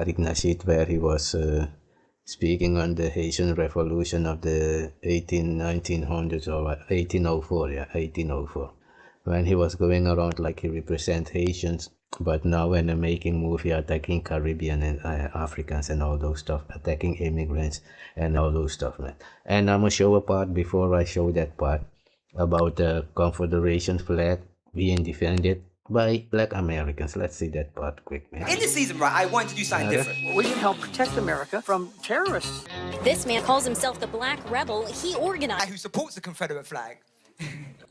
Tariq Nasheed, where he was speaking on the Haitian Revolution of the 1900s or 1804, yeah, 1804. When he was going around like he represents Haitians, but now when they're making movie attacking Caribbean and Africans and all those stuff, attacking immigrants and all those stuff, man. And I'm gonna show a part before I show that part about the Confederation flag being defended by Black Americans. Let's see that part quick, man. In this season, right, I wanted to do something different. We can help protect America from terrorists. This man calls himself the Black Rebel. He organized. Who supports the Confederate flag.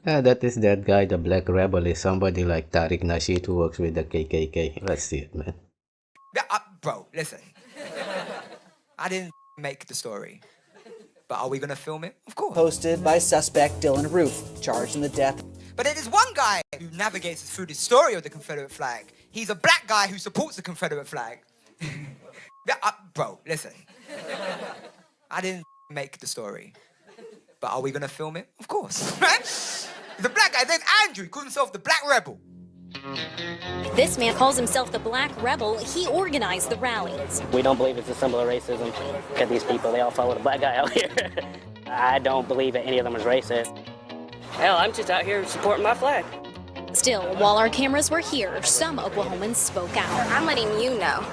That is that guy, the Black Rebel, is somebody like Tariq Nasheed who works with the KKK. Let's see it, man. Yeah, bro, listen. I didn't make the story. But are we going to film it? Of course. Hosted by suspect Dylan Roof, charged in the death. But there is one guy who navigates us through the story of the Confederate flag. He's a black guy who supports the Confederate flag. Yeah, bro, listen. I didn't make the story. But are we going to film it? Of course. Right? He's a black guy. There's Andrew. He calls himself the Black Rebel. This man calls himself the Black Rebel. He organized the rallies. We don't believe it's a symbol of racism. Look at these people. They all follow the black guy out here. I don't believe that any of them is racist. Hell, I'm just out here supporting my flag. Still, while our cameras were here, some Oklahomans spoke out. I'm letting you know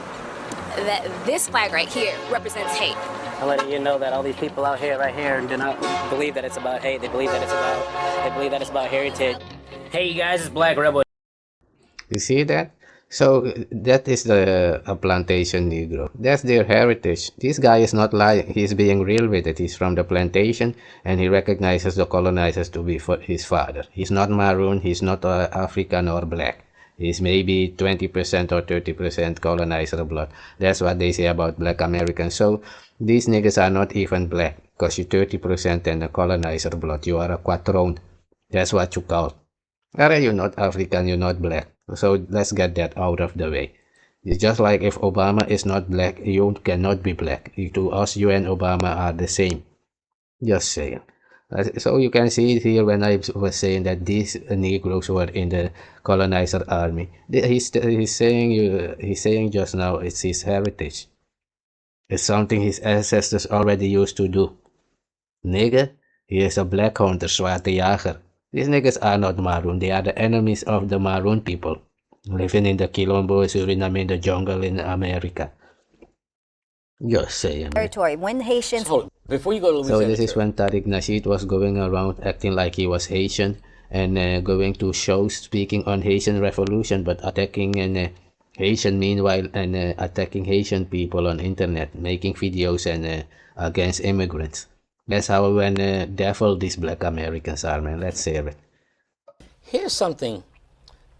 that this flag right here represents hate. I'm letting you know that all these people out here, right here, do not believe that it's about hate. They believe that it's about heritage. Hey, you guys, it's Black Rebel. You see that? So that is the plantation Negro. That's their heritage. This guy is not lying. He's being real with it. He's from the plantation, and he recognizes the colonizers to be his father. He's not maroon. He's not African or black. He's maybe 20% or 30% colonizer blood. That's what they say about Black Americans. So these niggas are not even black, because you're 30% and a colonizer blood. You are a quattrone. That's what you call. You're not African. You're not black. So let's get that out of the way. It's just like if Obama is not black, you cannot be black. To us, you and Obama are the same. Just saying. So you can see it here when I was saying that these Negroes were in the colonizer army. He's saying just now it's his heritage. It's something his ancestors already used to do. Nigga, he is a black hunter, zwarte jager. These niggas are not maroon. They are the enemies of the maroon people, living in the Quilombo, Suriname, in the jungle in America. Just saying. Territory. When Haitians... So, before you go to Louisiana... So this is when Tariq Nasheed was going around acting like he was Haitian and going to shows speaking on Haitian Revolution, but attacking Haitian meanwhile and attacking Haitian people on internet, making videos and against immigrants. That's how when devil these Black Americans are, man. Let's hear it. Here's something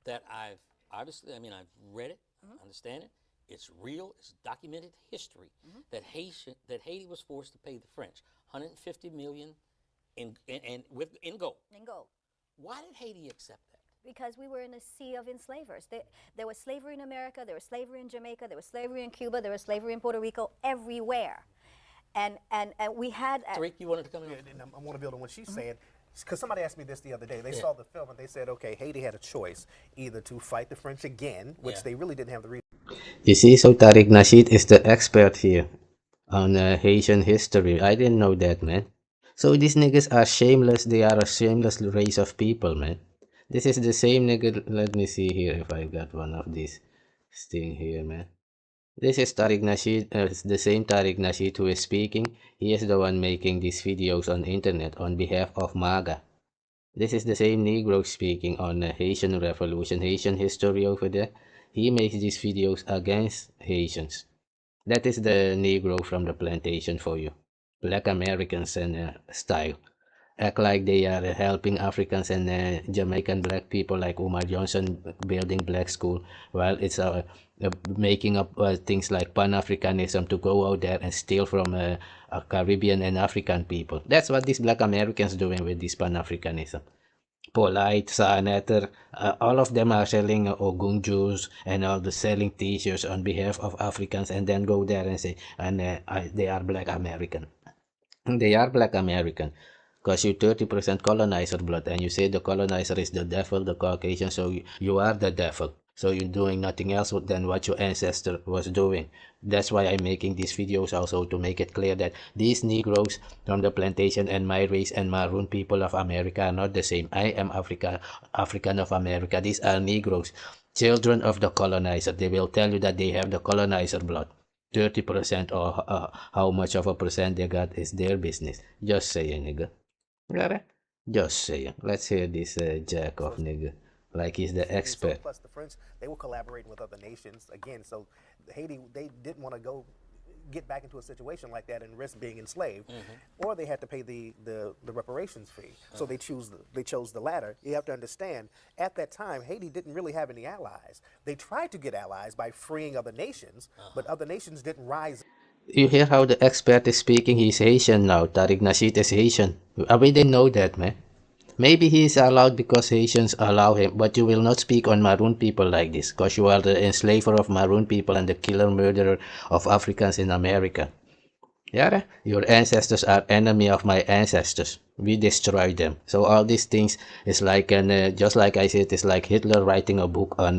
that I've read it, understand it. It's real, it's documented history that Haiti was forced to pay the French $150 million in gold. In gold. Why did Haiti accept that? Because we were in a sea of enslavers. There was slavery in America, there was slavery in Jamaica, there was slavery in Cuba, there was slavery in Puerto Rico, everywhere. And we had... Tariq, you wanted to come in? Yeah, I want to build on what she's saying. Because somebody asked me this the other day. They saw the film and they said, okay, Haiti had a choice either to fight the French again, which they really didn't have the reason. You see, so Tariq Nasheed is the expert here on Haitian history. I didn't know that, man. So these niggas are shameless. They are a shameless race of people, man. This is the same nigga. Let me see here if I got one of these thing here, man. This is Tariq Nasheed, it's the same Tariq Nasheed who is speaking. He is the one making these videos on internet on behalf of MAGA. This is the same Negro speaking on Haitian Revolution, Haitian history over there. He makes these videos against Haitians. That is the Negro from the plantation for you. Black Americans and style. Act like they are helping Africans and Jamaican black people like Umar Johnson building black school, while it's making up things like Pan-Africanism to go out there and steal from Caribbean and African people. That's what these Black Americans doing with this Pan-Africanism. Polite, Saanetter, all of them are selling Ogun juice and all the selling t-shirts on behalf of Africans, and then go there and say, they are Black American. They are Black American. Because you're 30% colonizer blood, and you say the colonizer is the devil, the Caucasian, so you are the devil. So you're doing nothing else than what your ancestor was doing. That's why I'm making these videos also, to make it clear that these Negroes from the plantation and my race and maroon people of America are not the same. I am African of America. These are Negroes, children of the colonizer. They will tell you that they have the colonizer blood. 30% or how much of a percent they got is their business. Just saying, nigga. Got it? Just saying. Let's hear this jack off, nigga. Like he's the expert. So plus the French, they were collaborating with other nations again. So Haiti, they didn't want to get back into a situation like that and risk being enslaved, or they had to pay the reparations fee. So they chose the latter. You have to understand, at that time, Haiti didn't really have any allies. They tried to get allies by freeing other nations, but other nations didn't rise. You hear how the expert is speaking? He's Haitian now. Tariq Nasheed is Haitian. We didn't know that, man. Maybe he is allowed because Haitians allow him, but you will not speak on maroon people like this, because you are the enslaver of maroon people and the killer murderer of Africans in America. Yeah, your ancestors are enemy of my ancestors. We destroyed them. So all these things is like, just like I said, it's like Hitler writing a book on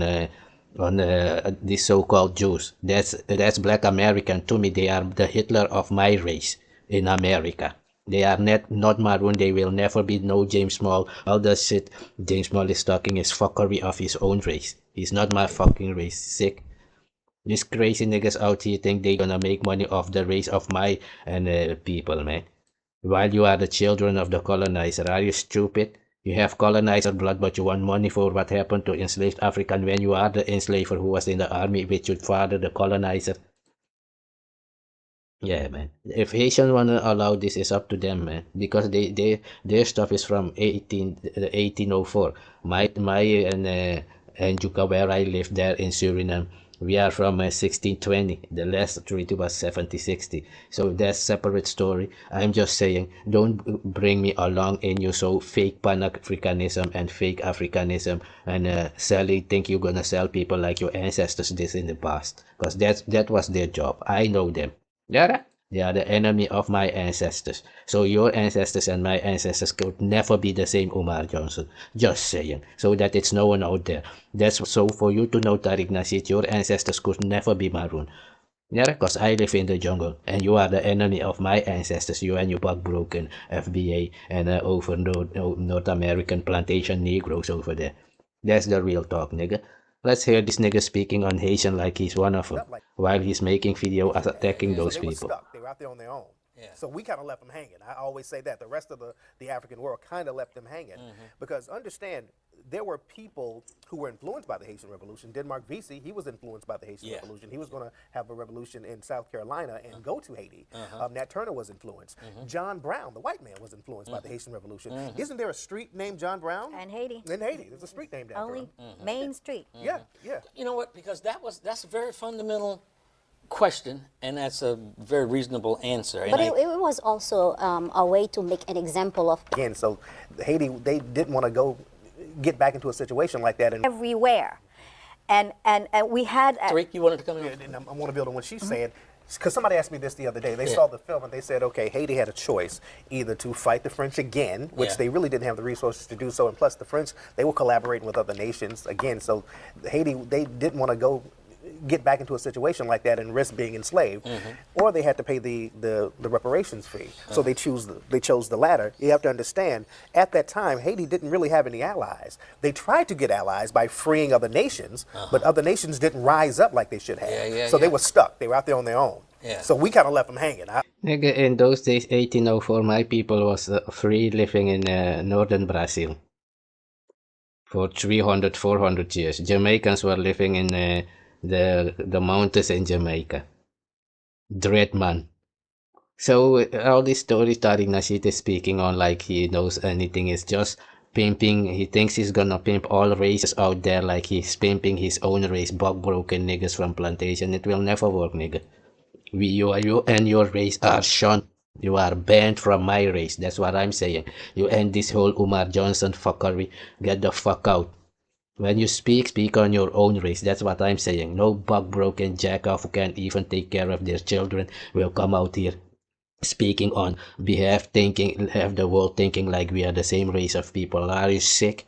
these so-called Jews. That's Black American. To me, they are the Hitler of my race in America. They are not maroon. They will never be no James Small. All the shit James Small is talking is fuckery of his own race. He's not my fucking race. Sick. These crazy niggas out here think they gonna make money off the race of my people, man. While you are the children of the colonizer. Are you stupid? You have colonizer blood, but you want money for what happened to enslaved African when you are the enslaver who was in the army with your father, the colonizer. Yeah, man. If Haitians wanna allow this, it's up to them, man. Because their stuff is from 1804. My and Juka, where I live there in Suriname, we are from 1620. The last treaty was 1760. So that's separate story. I'm just saying, don't bring me along in your so fake Pan-Africanism and fake Africanism and think you're gonna sell people like your ancestors did in the past. Because that was their job. I know them. Yeah, they are the enemy of my ancestors. So your ancestors and my ancestors could never be the same, Umar Johnson. Just saying. So that it's no one out there. That's so for you to know, Tariq Nasheed, your ancestors could never be maroon. Yeah, because I live in the jungle and you are the enemy of my ancestors. You and your broken FBA and over North American plantation Negroes over there. That's the real talk, nigga. Let's hear this nigga speaking on Haitian like he's one of them, while he's making video attacking those people. They were stuck. They were out there on their own. Yeah. So we kind of left them hanging. I always say that. The rest of the African world kind of left them hanging. Because understand, there were people who were influenced by the Haitian Revolution. Denmark Vesey, he was influenced by the Haitian Revolution. He was going to have a revolution in South Carolina and go to Haiti. Nat Turner was influenced. John Brown, the white man, was influenced by the Haitian Revolution. Isn't there a street named John Brown? And Haiti. In Haiti. There's a street named after him. Main Street. Yeah, yeah. You know what? Because that's a very fundamental question, and that's a very reasonable answer. But it was also a way to make an example of. Again, so Haiti, they didn't want to get back into a situation like that. And everywhere. And we had... Tariq, you wanted to come in? And I want to build on what she's saying. Because somebody asked me this the other day. They saw the film and they said, okay, Haiti had a choice either to fight the French again, which they really didn't have the resources to do so, and plus the French, they were collaborating with other nations again. So Haiti, they didn't want to get back into a situation like that and risk being enslaved, or they had to pay the reparations fee. So they chose the latter. You have to understand, at that time, Haiti didn't really have any allies. They tried to get allies by freeing other nations, but other nations didn't rise up like they should have. So they were stuck. They were out there on their own. So we kind of left them hanging. Nigga, in those days, 1804, my people was free living in northern Brazil for 300, 400 years. Jamaicans were living in the mountains in Jamaica. Dreadman. So all these stories Tariq Nasheed is speaking on like he knows anything is just pimping. He thinks he's gonna pimp all races out there like he's pimping his own race, broken niggas from Plantation. It will never work, nigga. You and your race are shunned. You are banned from my race. That's what I'm saying. You end this whole Umar Johnson fuckery. Get the fuck out. When you speak on your own race. That's what I'm saying. No broken jackoff who can't even take care of their children will come out here speaking on behalf, have the world thinking like we are the same race of people. Are you sick?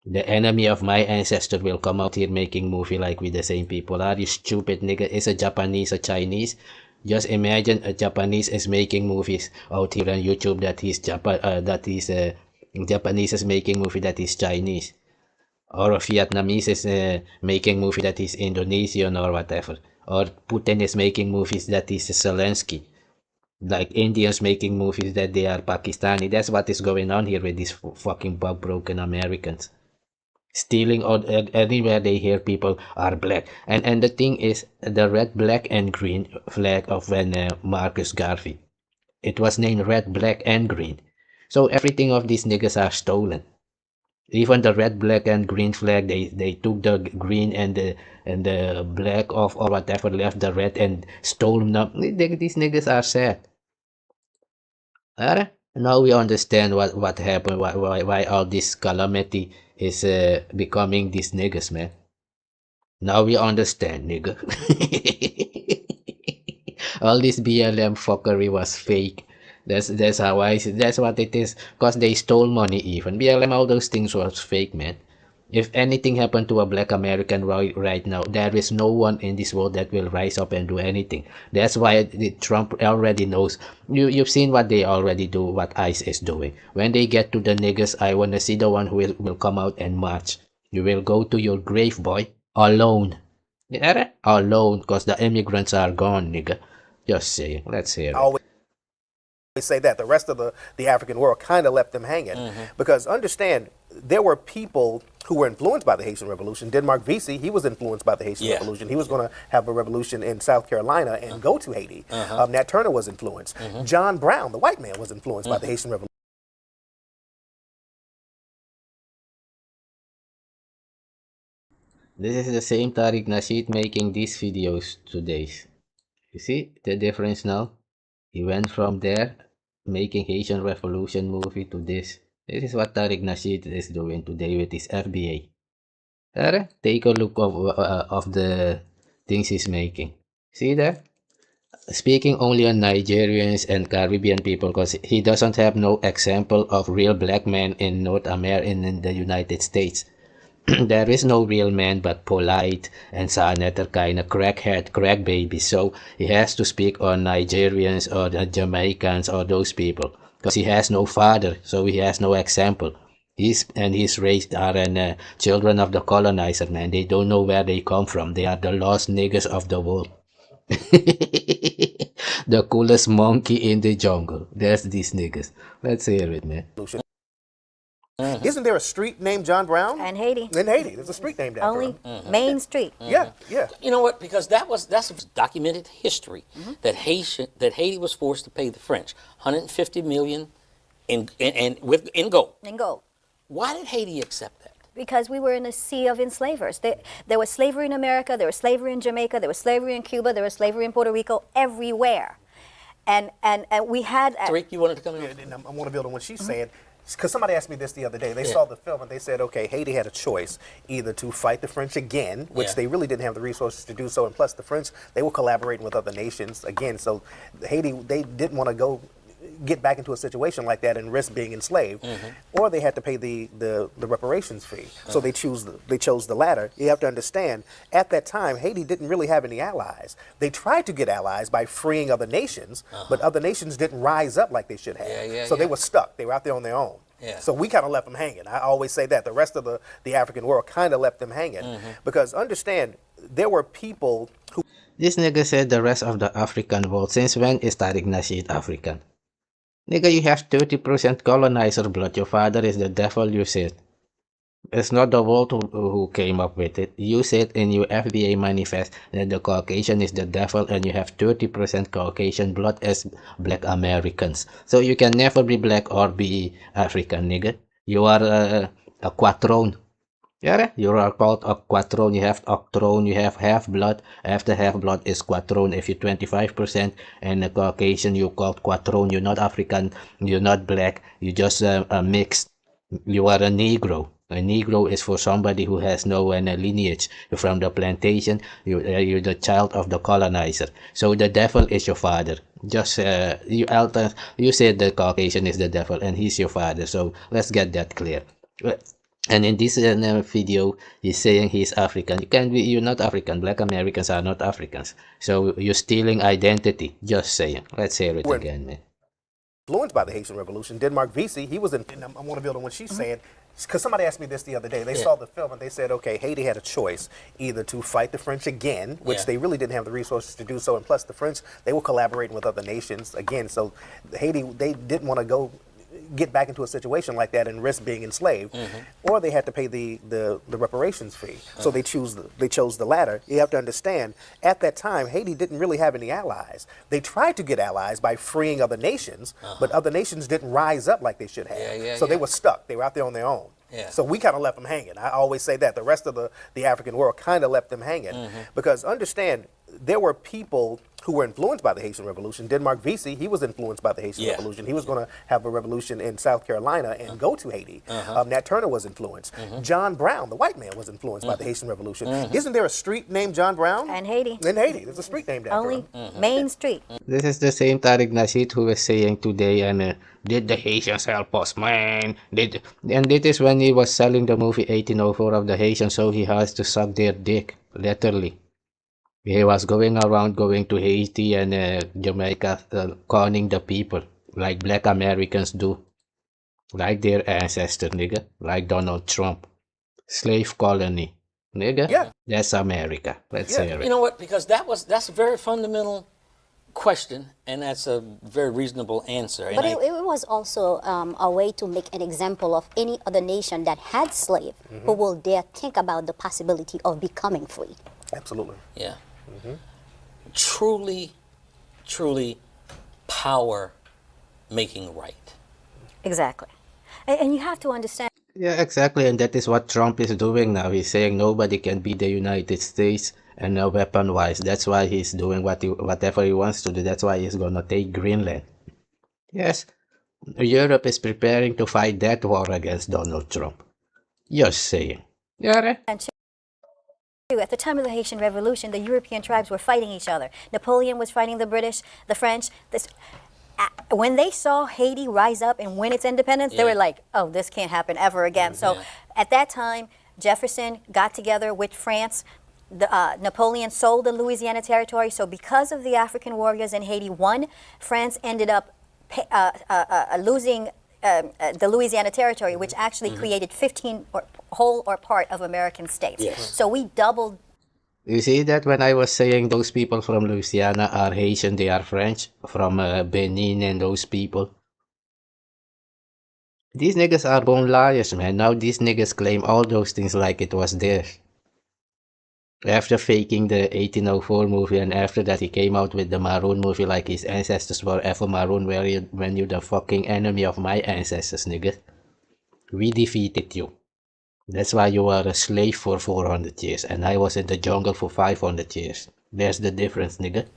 The enemy of my ancestor will come out here making movie like with the same people. Are you stupid, nigga? Is a Japanese a Chinese? Just imagine a Japanese is making movies out here on YouTube that Japanese is making movie that is Chinese, or a Vietnamese is making movie that is Indonesian or whatever, or Putin is making movies that is Zelensky, like Indians making movies that they are Pakistani. That's what is going on here with these fucking broken Americans. Stealing all anywhere they hear people are black, and the thing is, the red, black, and green flag of when Marcus Garvey, it was named red, black, and green. So everything of these niggas are stolen. Even the red, black, and green flag, they took the green and the black off or whatever, left the red and stole them. These niggas are sad. Now we understand what happened, why all this calamity is becoming these niggas, man. Now we understand, nigga. All this BLM fuckery was fake. That's how that's what it is. Cause they stole money even. BLM, all those things was fake, man. If anything happened to a black American right now, there is no one in this world that will rise up and do anything. That's why Trump already knows. You've seen what they already do, what ICE is doing. When they get to the niggas, I want to see the one who will come out and march. You will go to your grave, boy, alone. Yeah, alone, because the immigrants are gone, nigga. Just saying. Let's hear it. Say that the rest of the African world kind of left them hanging, because understand, there were people who were influenced by the Haitian Revolution. Denmark Vesey, he was influenced by the Haitian Revolution. He was going to have a revolution in South Carolina and go to Haiti. Nat Turner was influenced. John Brown, the white man, was influenced by the Haitian Revolution. This is the same Tariq Nasheed making these videos today. You see the difference now? He went from there, making Haitian Revolution movie, to this. This is what Tariq Nasheed is doing today with his FBA. Take a look of the things he's making. See that? Speaking only on Nigerians and Caribbean people, because he doesn't have no example of real black men in North America, in the United States. There is no real man but polite and Saneter kind of crackhead, crack baby. So he has to speak on Nigerians or the Jamaicans or those people, because he has no father, so he has no example. His race are children of the colonizer, man. They don't know where they come from. They are the lost niggas of the world. The coolest monkey in the jungle. That's these niggas. Let's hear it, man. Isn't there a street named John Brown? And Haiti. In Haiti, there's a street named after Only him. Main Street. Yeah, yeah. You know what? Because that's documented history that Haiti was forced to pay the French 150 million in gold. In gold. Why did Haiti accept that? Because we were in a sea of enslavers. There was slavery in America, there was slavery in Jamaica, there was slavery in Cuba, there was slavery in Puerto Rico, everywhere. And we had... Tariq, you wanted to come in? Yeah, I want to build on what she's saying. Because somebody asked me this the other day. They saw the film and they said, okay, Haiti had a choice either to fight the French again, which they really didn't have the resources to do so, and plus the French, they were collaborating with other nations again. So Haiti, they didn't want to get back into a situation like that and risk being enslaved, or they had to pay the reparations fee. So they chose the latter. You have to understand, at that time, Haiti didn't really have any allies. They tried to get allies by freeing other nations, but other nations didn't rise up like they should have. So they were stuck. They were out there on their own. So we kind of left them hanging. I always say that. The rest of the African world kind of left them hanging, because understand, there were people who... This nigga said the rest of the African world. Since when is Tariq Nasheed African? Nigga, you have 30% colonizer blood. Your father is the devil, you said. It's not the world who came up with it. You said in your FBA manifest that the Caucasian is the devil and you have 30% Caucasian blood as black Americans. So you can never be black or be African, nigga. You are a quattrone. Yeah, you are called a quattrone. You have octrone, you have half blood. After half blood is quattrone. If you're 25% and a Caucasian, you called quattrone. You're not African, you're not black, you just mixed. You are a Negro. A Negro is for somebody who has no lineage. You're from the plantation, you're the child of the colonizer. So the devil is your father. Just you said the Caucasian is the devil and he's your father. So let's get that clear. And in this video, he's saying he's African. You're not African. Black Americans are not Africans. So you're stealing identity. Just saying. Let's hear it again, man. Influenced by the Haitian Revolution. Denmark Vesey, he was in, and I want to build on what she's saying, because somebody asked me this the other day. They saw the film and they said, okay, Haiti had a choice, either to fight the French again, which they really didn't have the resources to do so, and plus the French, they were collaborating with other nations again, so Haiti, they didn't want to get back into a situation like that and risk being enslaved, or they had to pay the reparations fee. So they chose the latter. You have to understand, at that time, Haiti didn't really have any allies. They tried to get allies by freeing other nations, but other nations didn't rise up like they should have. So they were stuck. They were out there on their own. So we kind of left them hanging. I always say that. The rest of the African world kind of left them hanging. Because understand, there were people who were influenced by the Haitian Revolution. Denmark Vesey, he was influenced by the Haitian Revolution. He was going to have a revolution in South Carolina and go to Haiti. Nat Turner was influenced. John Brown, the white man, was influenced by the Haitian Revolution. Isn't there a street named John Brown? And Haiti. In Haiti. There's a street named after him. Main Street. This is the same Tariq Nasheed who was saying today, and did the Haitians help us, man? And this is when he was selling the movie 1804 of the Haitians, so he has to suck their dick, literally. He was going around going to Haiti and Jamaica, conning the people, like black Americans do. Like their ancestor, nigga. Like Donald Trump. Slave colony. Nigga? Yeah. That's America. Let's hear it. You know what? Because that's a very fundamental question, and that's a very reasonable answer. But it was also a way to make an example of any other nation that had slaves who will dare think about the possibility of becoming free. Absolutely. Yeah. Truly power making right. Exactly. And you have to understand. Yeah, exactly. And that is what Trump is doing now. He's saying nobody can beat the United States and weapon-wise. That's why he's doing whatever he wants to do. That's why he's going to take Greenland. Yes, Europe is preparing to fight that war against Donald Trump. Just saying. Yeah, At the time of the Haitian Revolution, the European tribes were fighting each other. Napoleon was fighting the British, the French. When they saw Haiti rise up and win its independence, they were like, oh, this can't happen ever again. So at that time, Jefferson got together with France. Napoleon sold the Louisiana Territory. So because of the African warriors in Haiti won, France ended up losing the Louisiana Territory, which actually created 15 whole or part of American states. So we doubled. You see that when I was saying those people from Louisiana are Haitian, they are French, from Benin and those people. These niggas are born liars, man. Now these niggas claim all those things like it was theirs. After faking the 1804 movie, and after that he came out with the Maroon movie like his ancestors were ever Maroon, when you're the fucking enemy of my ancestors, nigga. We defeated you. That's why you were a slave for 400 years, and I was in the jungle for 500 years. There's the difference, nigga.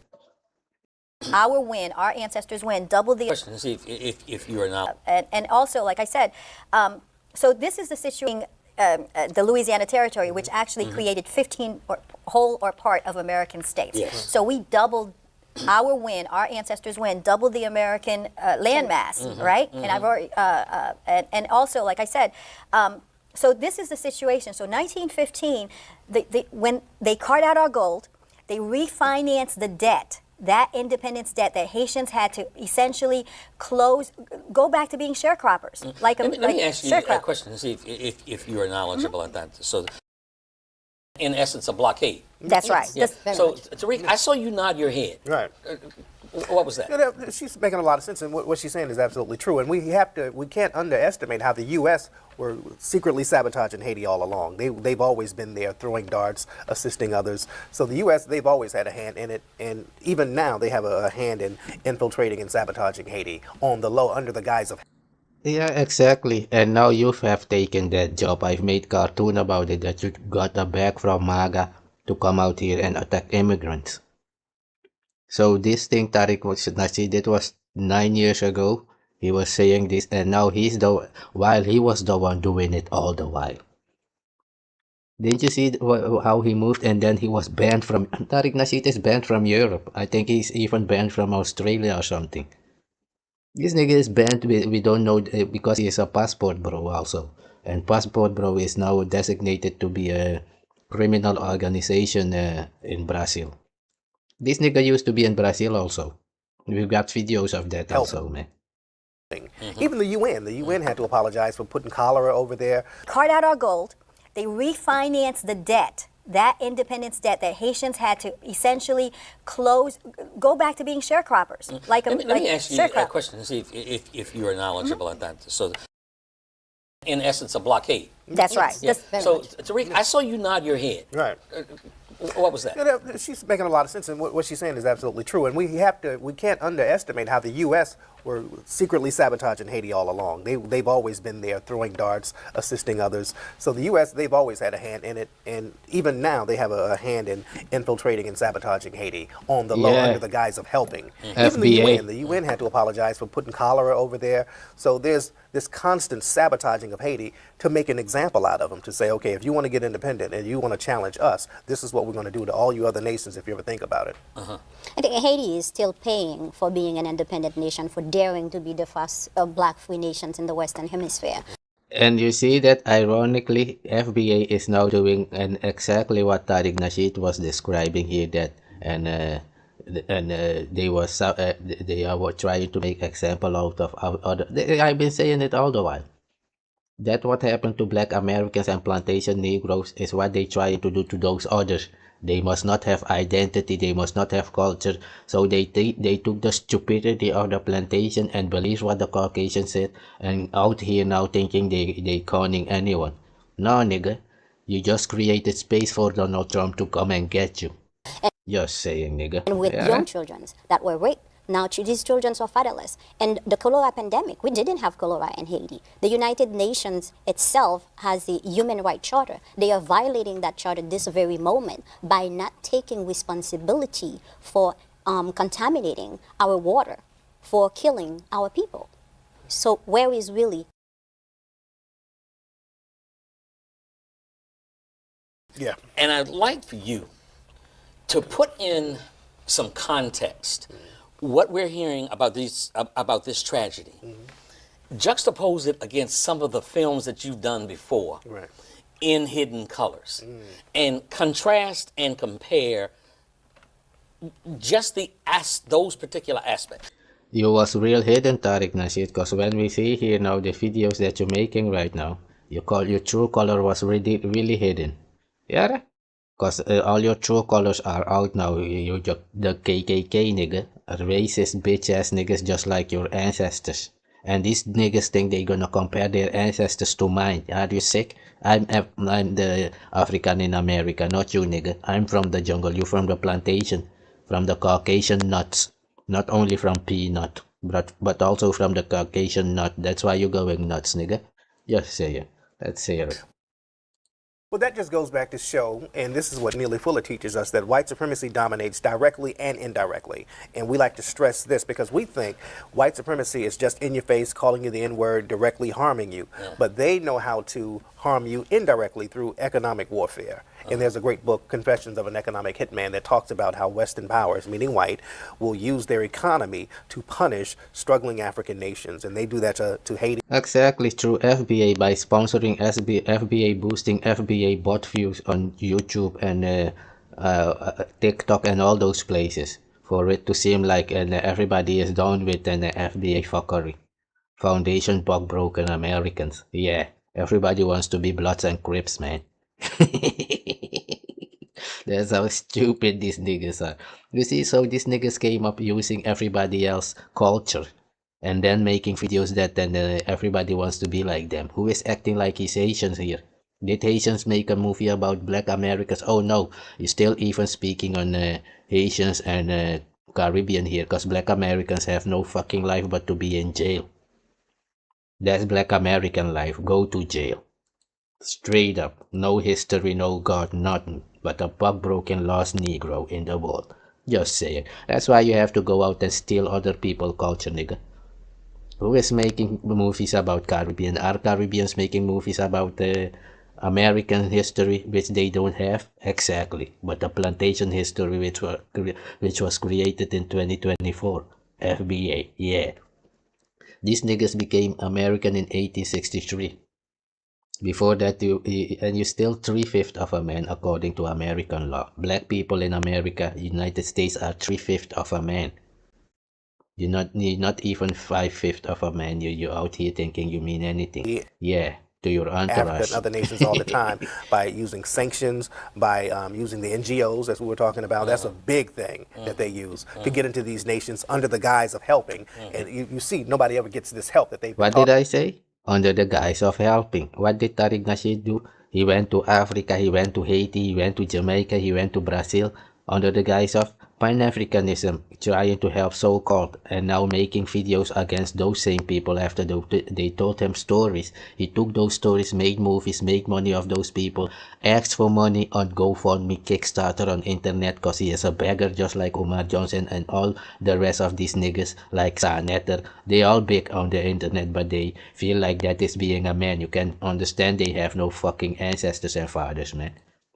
Our win, our ancestors win, double the... Question is if you are not... And also, like I said, so this is the situation... the Louisiana Territory, which actually created 15 whole or part of American states. So we doubled our win, our ancestors win, doubled the American landmass, right? And I've already, and also, like I said, so this is the situation. So 1915, when they carved out our gold, they refinanced the debt. That independence debt that Haitians had to essentially go back to being sharecroppers. Let me ask you a question to see if you are knowledgeable at that. So, in essence, a blockade. That's right. Yeah. So, Tariq, I saw you nod your head. Right. What was that? Yeah, she's making a lot of sense, and what she's saying is absolutely true. And we can't underestimate how the U.S. were secretly sabotaging Haiti all along. They've always been there, throwing darts, assisting others. So the U.S. they've always had a hand in it, and even now they have a hand in infiltrating and sabotaging Haiti on the low, under the guise of. Yeah, exactly. And now you have taken that job. I've made cartoon about it, that you got a bag from MAGA to come out here and attack immigrants. So this thing Tariq Nasheed did was 9 years ago. He was saying this, and now while he was the one doing it all the while. Didn't you see how he moved? And then he was banned from... Tariq Nasheed is banned from Europe. I think he's even banned from Australia or something. This nigga is banned, we don't know, because he is a passport bro also. And Passport, bro, is now designated to be a criminal organization in Brazil. This nigga used to be in Brazil also. We've got videos of that also, man. Even the UN had to apologize for putting cholera over there. Card out our gold. They refinanced the debt, that independence debt that Haitians had to essentially go back to being sharecroppers. Let me ask you a question to see if you are knowledgeable at that. So, in essence, a blockade. That's right. Yeah. So, Tariq, I saw you nod your head. Right. What was that? Yeah, she's making a lot of sense, and what she's saying is absolutely true. And we can't underestimate how the U.S. were secretly sabotaging Haiti all along. They've always been there, throwing darts, assisting others. So the U.S. they've always had a hand in it, and even now they have a hand in infiltrating and sabotaging Haiti on the low under the guise of helping. Even the UN had to apologize for putting cholera over there. So there's this constant sabotaging of Haiti to make an example out of them, to say, okay, if you want to get independent and you want to challenge us, this is what we're going to do to all you other nations if you ever think about it. I think Haiti is still paying for being an independent nation, for daring to be the first black free nations in the Western Hemisphere. And you see that ironically, FBA is now doing exactly what Tariq Nasheed was describing here, that they were trying to make example out of other. I've been saying it all the while. That what happened to black Americans and plantation Negroes is what they try to do to those others. They must not have identity, they must not have culture. So they took the stupidity of the plantation and believed what the Caucasian said, and out here now thinking they conning anyone. No, nigga. You just created space for Donald Trump to come and get you. Just saying, nigga. And with young children that were raped. Now these children are fatherless. And the cholera pandemic, we didn't have cholera in Haiti. The United Nations itself has the Human Rights Charter. They are violating that charter this very moment by not taking responsibility for contaminating our water, for killing our people. So where is really? Yeah. And I'd like for you to put in some context what we're hearing about this tragedy. Juxtapose it against some of the films that you've done before in Hidden Colors, and contrast and compare just those particular aspects. You was real hidden, Tariq Nasheed, because when we see here now the videos that you're making right now, your true color was really hidden. Yeah? Because all your true colors are out now. You're the KKK nigga, a racist bitch ass niggas just like your ancestors. And these niggas think they're gonna compare their ancestors to mine. Are you sick? I'm the African in America, not you nigga. I'm from the jungle, you from the plantation, from the Caucasian nuts. Not only from peanut, but also from the Caucasian nut. That's why you're going nuts, nigga. Just saying. Let's say it. Well, that just goes back to show, and this is what Neely Fuller teaches us, that white supremacy dominates directly and indirectly. And we like to stress this because we think white supremacy is just in your face, calling you the N-word, directly harming you. But they know how to harm you indirectly through economic warfare. And there's a great book, Confessions of an Economic Hitman, that talks about how Western powers, meaning white, will use their economy to punish struggling African nations. And they do that to Haiti. Exactly, through FBA, by sponsoring FBA, boosting FBA bot views on YouTube and TikTok and all those places, for it to seem like everybody is down with an FBA fuckery. Foundation bug broken Americans. Yeah, everybody wants to be Bloods and Crips, man. That's how stupid these niggas are. You see, so these niggas came up using everybody else's culture and then making videos that then everybody wants to be like them. Who is acting like he's Haitians here? Did Haitians make a movie about black Americans? Oh no, you're still even speaking on Haitians and Caribbean here, because black Americans have no fucking life but to be in jail. That's black American life. Go to jail. Straight up. No history, no God, nothing. But a bug-broken lost Negro in the world. Just saying. That's why you have to go out and steal other people's culture, nigga. Who is making movies about Caribbean? Are Caribbeans making movies about American history, which they don't have? Exactly. But the plantation history, which was created in 2024. FBA, yeah. These niggas became American in 1863. Before that, and you still 3/5 of a man according to American law. Black people in America, United States are 3/5 of a man. You're not even 5/5 of a man. You out here thinking you mean anything. Yeah, to your Africa and entourage. other nations all the time by using sanctions, by using the NGOs, as we were talking about. That's a big thing that they use to get into these nations under the guise of helping. And you see, nobody ever gets this help that they've been What did I say? Under the guise of helping. What did Tariq Nasheed do? He went to Africa, he went to Haiti, he went to Jamaica, he went to Brazil under the guise of Pan-Africanism, trying to help so-called, and now making videos against those same people after they told him stories. He took those stories, made movies, made money of those people, asked for money on GoFundMe, Kickstarter, on internet, because he is a beggar just like Umar Johnson and all the rest of these niggas like Sanetter. They all big on the internet, but they feel like that is being a man. You can understand they have no fucking ancestors and fathers, man.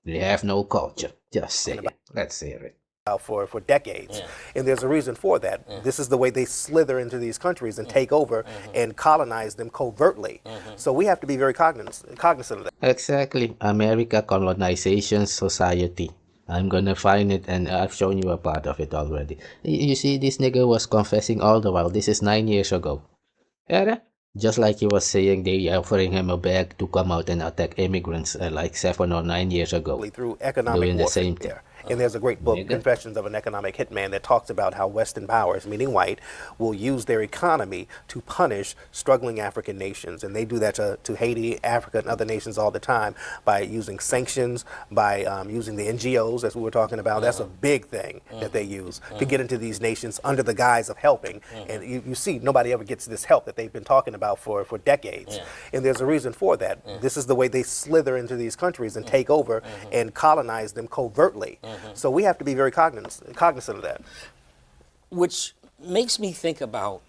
They have no culture. Just say it. Let's hear it. For decades. And there's a reason for that. This is the way they slither into these countries and take over and colonize them covertly. So we have to be very cognizant of that. Exactly. America Colonization Society. I'm gonna find it, and I've shown you a part of it already. You see, this nigga was confessing all the while. This is 9 years ago. Yeah, just like he was saying they offering him a bag to come out and attack immigrants like 7 or 9 years ago. Through economic doing the warfare. same thing. And there's a great book, Confessions of an Economic Hitman, that talks about how Western powers, meaning white, will use their economy to punish struggling African nations. And they do that to Haiti, Africa, and other nations all the time by using sanctions, by using the NGOs, as we were talking about. That's a big thing that they use to get into these nations under the guise of helping. And you see, nobody ever gets this help that they've been talking about for decades. And there's a reason for that. This is the way they slither into these countries and take over and colonize them covertly. So we have to be very cognizant of that. Which makes me think about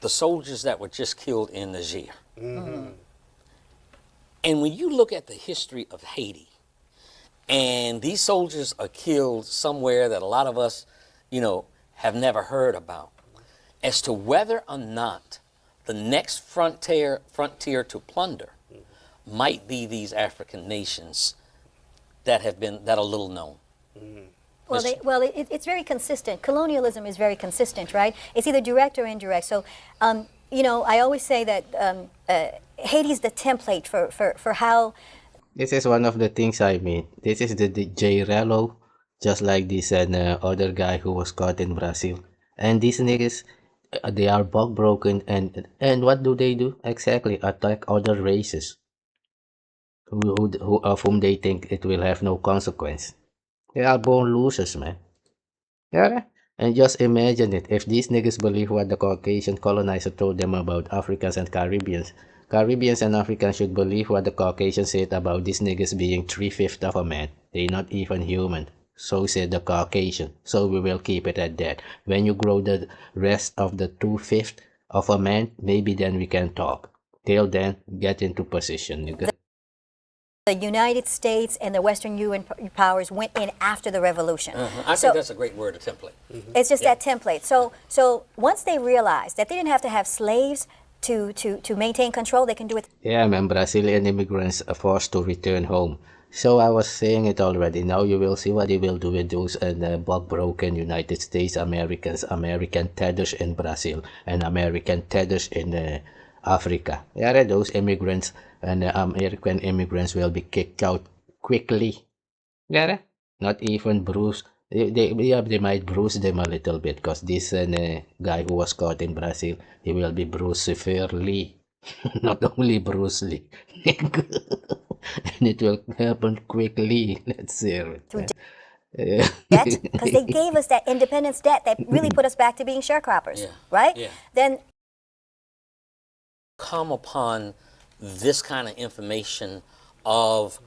the soldiers that were just killed in Niger. And when you look at the history of Haiti, and these soldiers are killed somewhere that a lot of us, have never heard about, as to whether or not the next frontier to plunder might be these African nations that are little known. It's very consistent. Colonialism is very consistent, right? It's either direct or indirect. So, I always say that Haiti's the template for how. This is one of the things I mean. This is the J. Rello, just like this other guy who was caught in Brazil. And these niggas, they are bug broken, and what do? Exactly, attack other races of whom they think it will have no consequence. They are born losers, man. Yeah? And just imagine it. If these niggas believe what the Caucasian colonizer told them about Africans and Caribbeans, Caribbeans and Africans should believe what the Caucasians said about these niggas being 3/5 of a man. They're not even human. So said the Caucasian. So we will keep it at that. When you grow the rest of the 2/5 of a man, maybe then we can talk. Till then, get into position, nigga. The United States and the Western UN powers went in after the revolution. I think that's a great word, a template. It's just that template. So once they realized that they didn't have to have slaves to maintain control, they can do it. Yeah, man, Brazilian immigrants are forced to return home. So I was saying it already. Now you will see what they will do with those bug-broken United States Americans, American tethers in Brazil, and American tethers in Africa. Yeah, those immigrants and American immigrants will be kicked out quickly. Yeah, not even bruise. They might bruise them a little bit, because this guy who was caught in Brazil, he will be bruised severely. Not only Bruce Lee. And it will happen quickly. Let's hear it. Because they gave us that independence debt that really put us back to being sharecroppers, right? Yeah. Then come upon this kind of information of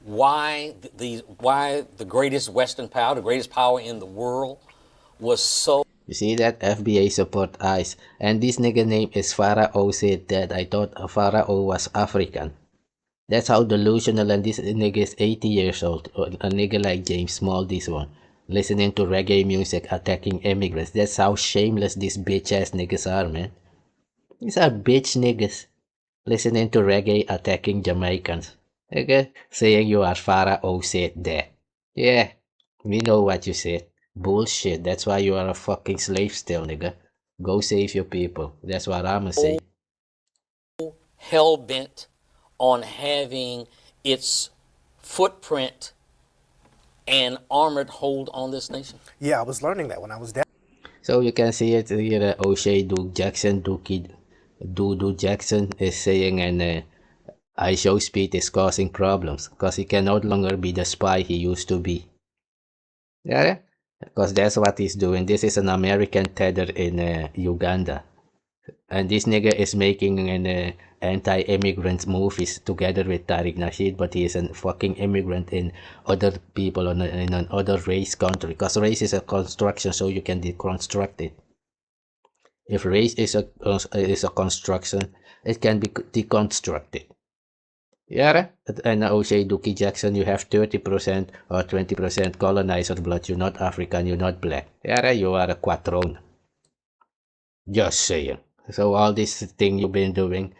why the greatest Western power, the greatest power in the world, was so. You see that? FBA support ICE. And this nigga name is Pharaoh said that. I thought Pharaoh was African. That's how delusional, and this nigga is 80 years old. A nigga like James Small, this one. Listening to reggae music, attacking immigrants. That's how shameless these bitch ass niggas are, man. These are bitch niggas. listening to reggae attacking Jamaicans. Okay? Saying you are Pharaoh said that. Yeah, we know what you said. Bullshit. That's why you are a fucking slave still, nigga. Go save your people. That's what I'ma say. Hell bent on having its footprint and armored hold on this nation. Yeah, I was learning that when I was down. So you can see it here. O'Shea Duke Jackson, Duke Jackson is saying, and I show speed is causing problems because he can no longer be the spy he used to be. Yeah, because that's what he's doing. This is an American tether in Uganda, and this nigga is making an anti-immigrant movies together with Tariq Nasheed, but he is a fucking immigrant in other people in an other race country. Because race is a construction, so you can deconstruct it. If race is a construction, it can be deconstructed. Yeah, and O'Shea Dookie Jackson, you have 30% or 20% colonizer blood. You're not African, you're not black. Yeah, you are a quatron. Just saying. So all this thing you've been doing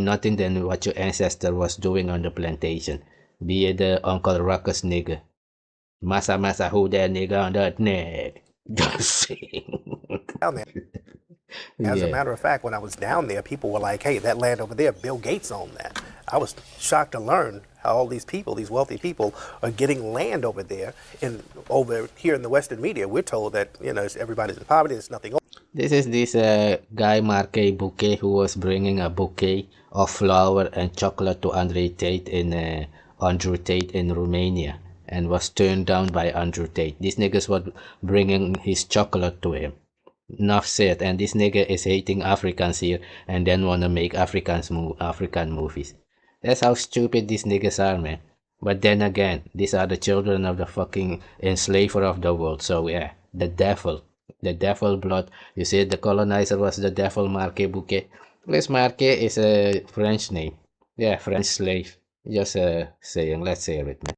nothing than what your ancestor was doing on the plantation. Be it the Uncle Ruckus nigga. Massa who that nigga on that neck. Just saying. Down there. As a matter of fact, when I was down there, people were like, hey, that land over there, Bill Gates owned that. I was shocked to learn how all these people, these wealthy people, are getting land over there. And over here in the Western media, we're told that, you know, everybody's in poverty, there's nothing. This is this guy Marque Bouquet who was bringing a bouquet of flower and chocolate to Andrew Tate in Romania and was turned down by Andrew Tate. These niggas was bringing his chocolate to him. Enough said, and this nigga is hating Africans here and then wanna make African movies. That's how stupid these niggas are, man. But then again, these are the children of the fucking enslaver of the world. So yeah, the devil blood. You said the colonizer was the devil, Marque Bouquet. This Marque is a French name. Yeah, French slave. Just saying, let's hear it, man.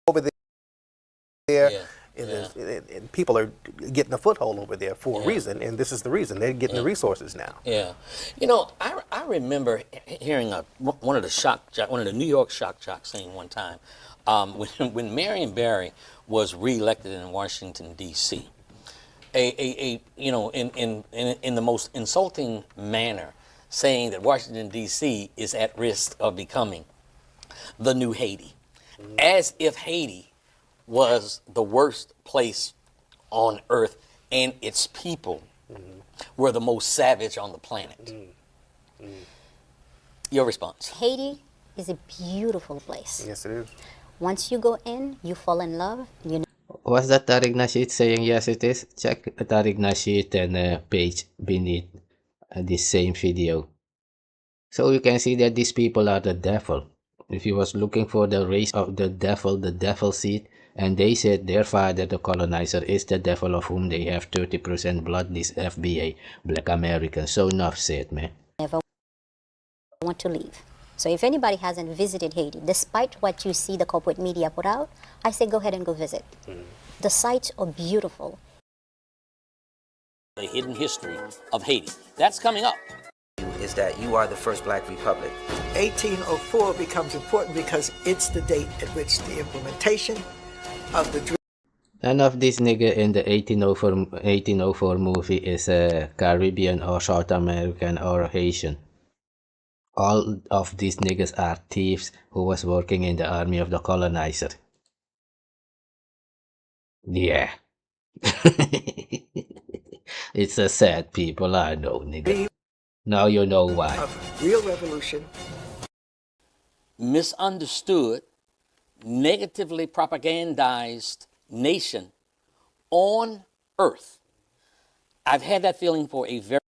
Over there. Yeah. And people are getting a foothold over there for a reason, and this is the reason. They're getting the resources now. Yeah. You know, I remember hearing one of the New York shock jocks saying one time, when Marion Barry was reelected in Washington, D.C., you know, in the most insulting manner, saying that Washington, D.C. is at risk of becoming the new Haiti, as if Haiti was the worst place on earth and its people were the most savage on the planet. Your response? Haiti is a beautiful place. Yes, it is. Once you go in, you fall in love. You know. Was that Tariq Nasheed saying yes it is? Check Tariq Nasheed and page beneath this same video. So you can see that these people are the devil. If he was looking for the race of the devil seed, and they said their father, the colonizer, is the devil of whom they have 30% blood, this FBA, Black Americans. So enough said, man. Never want to leave. So if anybody hasn't visited Haiti, despite what you see the corporate media put out, I say go ahead and go visit. The sites are beautiful. The hidden history of Haiti. That's coming up. Is that you are the first black republic. 1804 becomes important because it's the date at which the implementation of the none of this nigga in the 1804 movie is a Caribbean or South American or Haitian. All of these niggas are thieves who was working in the army of the colonizer. Yeah. It's a sad people, I know, nigga. Now you know why. of real revolution. Misunderstood, negatively propagandized nation on earth. I've had that feeling for a very...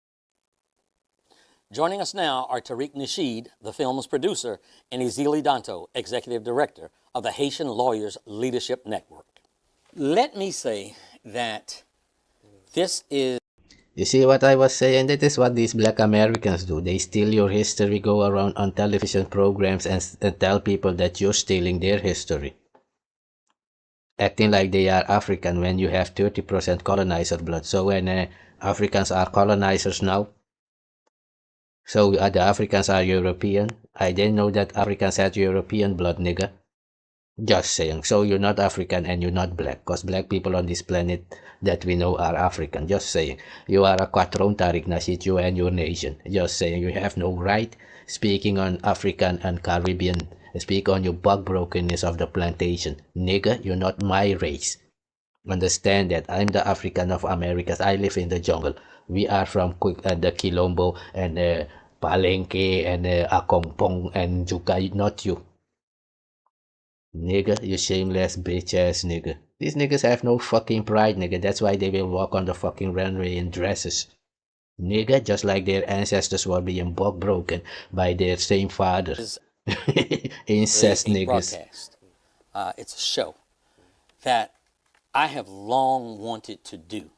Joining us now are Tariq Nasheed, the film's producer, and Ezeli Danto, executive director of the Haitian Lawyers Leadership Network. Let me say that this is... You see what I was saying? That is what these Black Americans do. They steal your history, go around on television programs and tell people that you're stealing their history. Acting like they are African when you have 30% colonizer blood. So when Africans are colonizers now, So the Africans are European. I didn't know that Africans had European blood, nigga. Just saying. So you're not African and you're not black, because black people on this planet that we know are African. Just saying. You are a quatron, Tariq Nasheed, you and your nation. Just saying. You have no right speaking on African and Caribbean. Speak on your bug brokenness of the plantation. Nigga, you're not my race. Understand that. I'm the African of Americas. I live in the jungle. We are from the Quilombo and Palenque and Akongpong and Juka, not you. Nigga, you shameless bitch ass nigga. These niggas have no fucking pride, nigga. That's why they will walk on the fucking runway in dresses. Nigga, just like their ancestors were being bug broken by their same fathers. Incest niggas. Broadcast. It's a show that I have long wanted to do.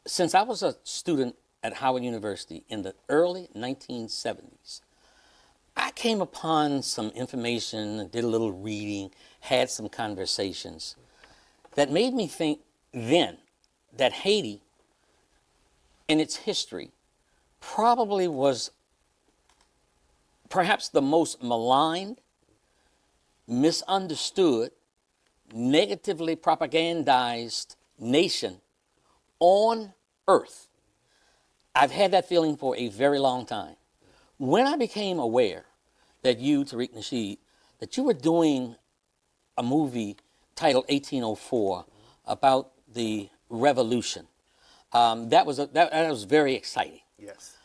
Since I was a student at Howard University in the early 1970s, I came upon some information, did a little reading, had some conversations that made me think then that Haiti, in its history, probably was perhaps the most maligned, misunderstood, negatively propagandized nation on earth. I've had that feeling for a very long time. When I became aware that you, Tariq Nasheed, that you were doing a movie titled 1804 about the revolution, that was very exciting. Yes.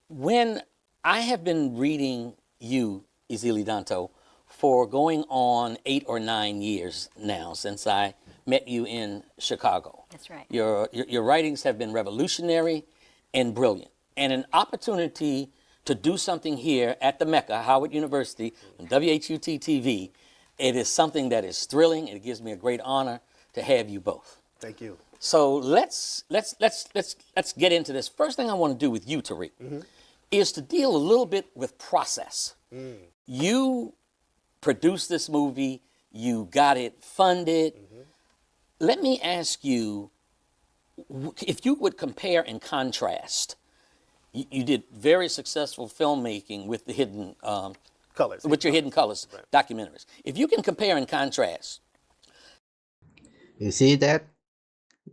When I have been reading you, Ezeli Danto, for going on 8 or 9 years now since I met you in Chicago. That's right. Your writings have been revolutionary and brilliant. And an opportunity to do something here at the Mecca, Howard University, on WHUT TV, it is something that is thrilling. It gives me a great honor to have you both. Thank you. So let's get into this. First thing I want to do with you, Tariq, is to deal a little bit with process. You produced this movie, you got it funded. Let me ask you, if you would compare and contrast, you did very successful filmmaking with the Hidden Colors. With your Hidden Colors documentaries. If you can compare and contrast. You see that?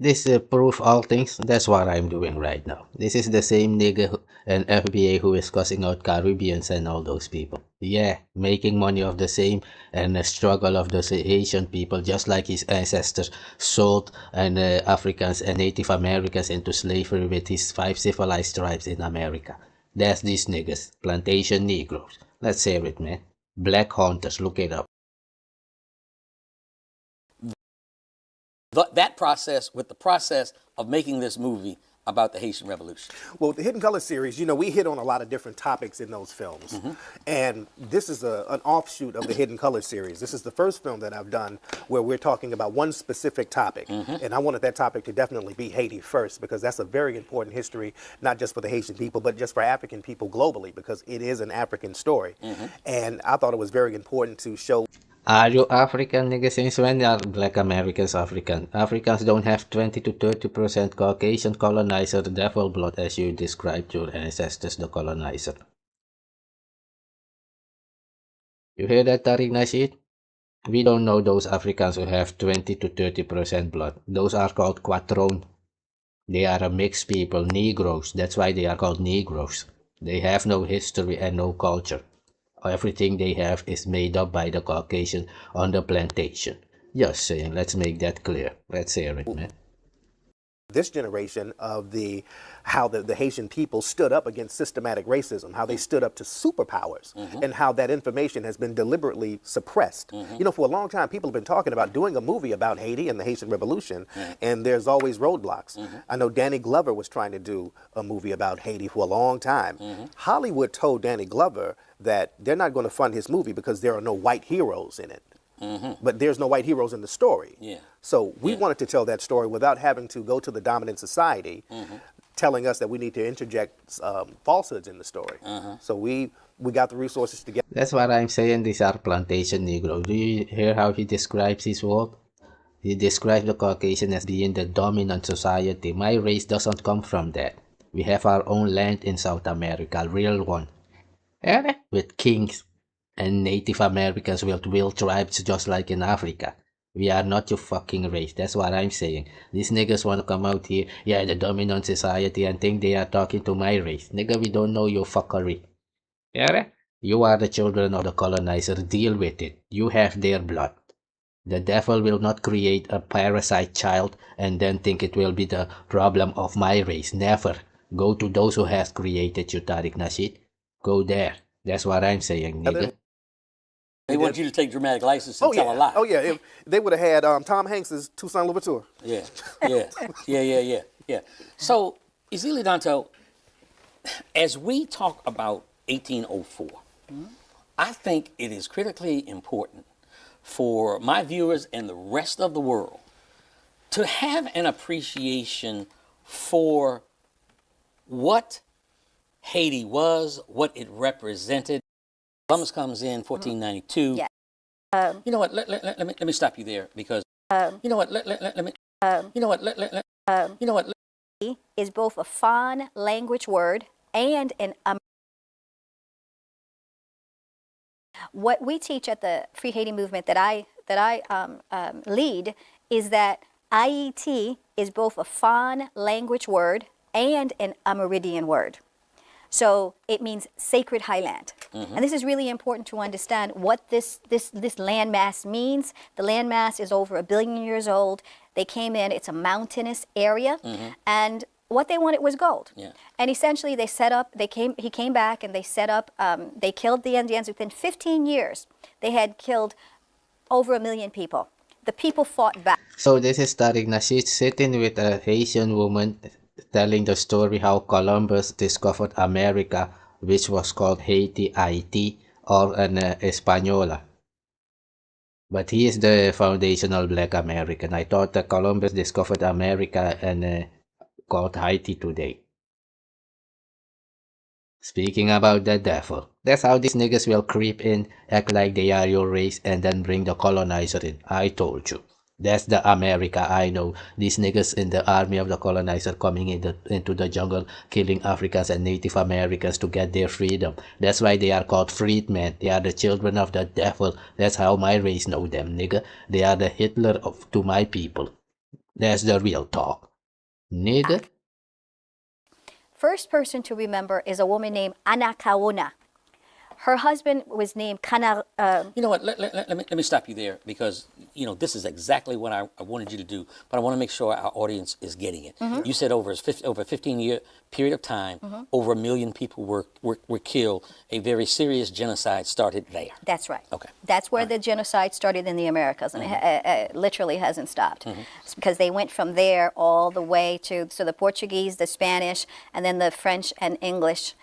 This proof all things. That's what I'm doing right now. This is the same nigga and FBA who is cussing out Caribbeans and all those people. Yeah, making money of the same and the struggle of the Asian people, just like his ancestors sold and Africans and Native Americans into slavery with his 5 civilized tribes in America. That's these niggas, plantation Negroes. Let's hear it, man. Black hunters, look it up. That process with the process of making this movie about the Haitian Revolution. Well, the Hidden Colors series, you know, we hit on a lot of different topics in those films. And this is an offshoot of the Hidden Colors series. This is the first film that I've done where we're talking about one specific topic. And I wanted that topic to definitely be Haiti first, because that's a very important history, not just for the Haitian people, but just for African people globally, because it is an African story. And I thought it was very important to show. Are you African, nigga? Since when are black Americans African? Africans don't have 20 to 30% Caucasian colonizer devil blood as you described your ancestors, the colonizer. You hear that, Tariq Nasheed? We don't know those Africans who have 20 to 30% blood. Those are called quatron. They are a mixed people, Negroes. That's why they are called Negroes. They have no history and no culture. Everything they have is made up by the Caucasian on the plantation. Just saying, let's make that clear. Let's hear it, man. This generation of how the Haitian people stood up against systematic racism, how they stood up to superpowers, and how that information has been deliberately suppressed. You know, for a long time, people have been talking about doing a movie about Haiti and the Haitian Revolution, and there's always roadblocks. I know Danny Glover was trying to do a movie about Haiti for a long time. Hollywood told Danny Glover that they're not going to fund his movie because there are no white heroes in it. But there's no white heroes in the story. So we wanted to tell that story without having to go to the dominant society telling us that we need to interject falsehoods in the story. So we got the resources to get. That's what I'm saying. These are plantation Negroes. Do you hear how he describes his world? He describes the Caucasian as being the dominant society. My race doesn't come from that. We have our own land in South America, real one. Yeah, with kings and Native Americans with real tribes just like in Africa. We are not your fucking race. That's what I'm saying. These niggas want to come out here, yeah, the dominant society, and think they are talking to my race. Nigga, we don't know your fuckery. Yeah? You are the children of the colonizer. Deal with it. You have their blood. The devil will not create a parasite child and then think it will be the problem of my race. Never. Go to those who has created you, Tariq Nasheed. Go there. That's what I'm saying, nigga. They want you to take dramatic license and tell a lie. Oh yeah, if they would have had Tom Hanks's Toussaint Louverture. Yeah. So, Ezili Danto, as we talk about 1804, I think it is critically important for my viewers and the rest of the world to have an appreciation for what Haiti was, what it represented. Columbus comes in 1492. Yeah. You know what? Let me stop you there because you know what? Is both a Fon language word and an what we teach at the Free Haiti movement that I lead is that IET is both a Fon language word and an Amerindian word. So it means sacred highland. And this is really important to understand what this landmass means. The landmass is over 1 billion years old. They came in, it's a mountainous area, and what they wanted was gold. And essentially they set up, he came back and they set up, they killed the Indians. Within 15 years, they had killed over 1 million people. The people fought back. So this is Tariq Nasheed sitting with a Haitian woman telling the story how Columbus discovered America, which was called Haiti, Haiti, or an Española. But he is the foundational black American. I thought that Columbus discovered America and called Haiti today. Speaking about the devil, that's how these niggas will creep in, act like they are your race, and then bring the colonizer in. I told you. That's the America I know. These niggas in the army of the colonizer coming into the jungle, killing Africans and Native Americans to get their freedom. That's why they are called freedmen. They are the children of the devil. That's how my race know them, nigga. They are the Hitler to my people. That's the real talk. Nigga. First person to remember is a woman named Anakaona. Her husband was named Kana. You know what? Let me stop you there because you know this is exactly what I wanted you to do, but I want to make sure our audience is getting it. You said over a 15-year period of time, over 1 million people were killed. A very serious genocide started there. That's right. Okay. That's where the genocide started in the Americas, and it literally hasn't stopped. It's because they went from there all the way to the Portuguese, the Spanish, and then the French and English.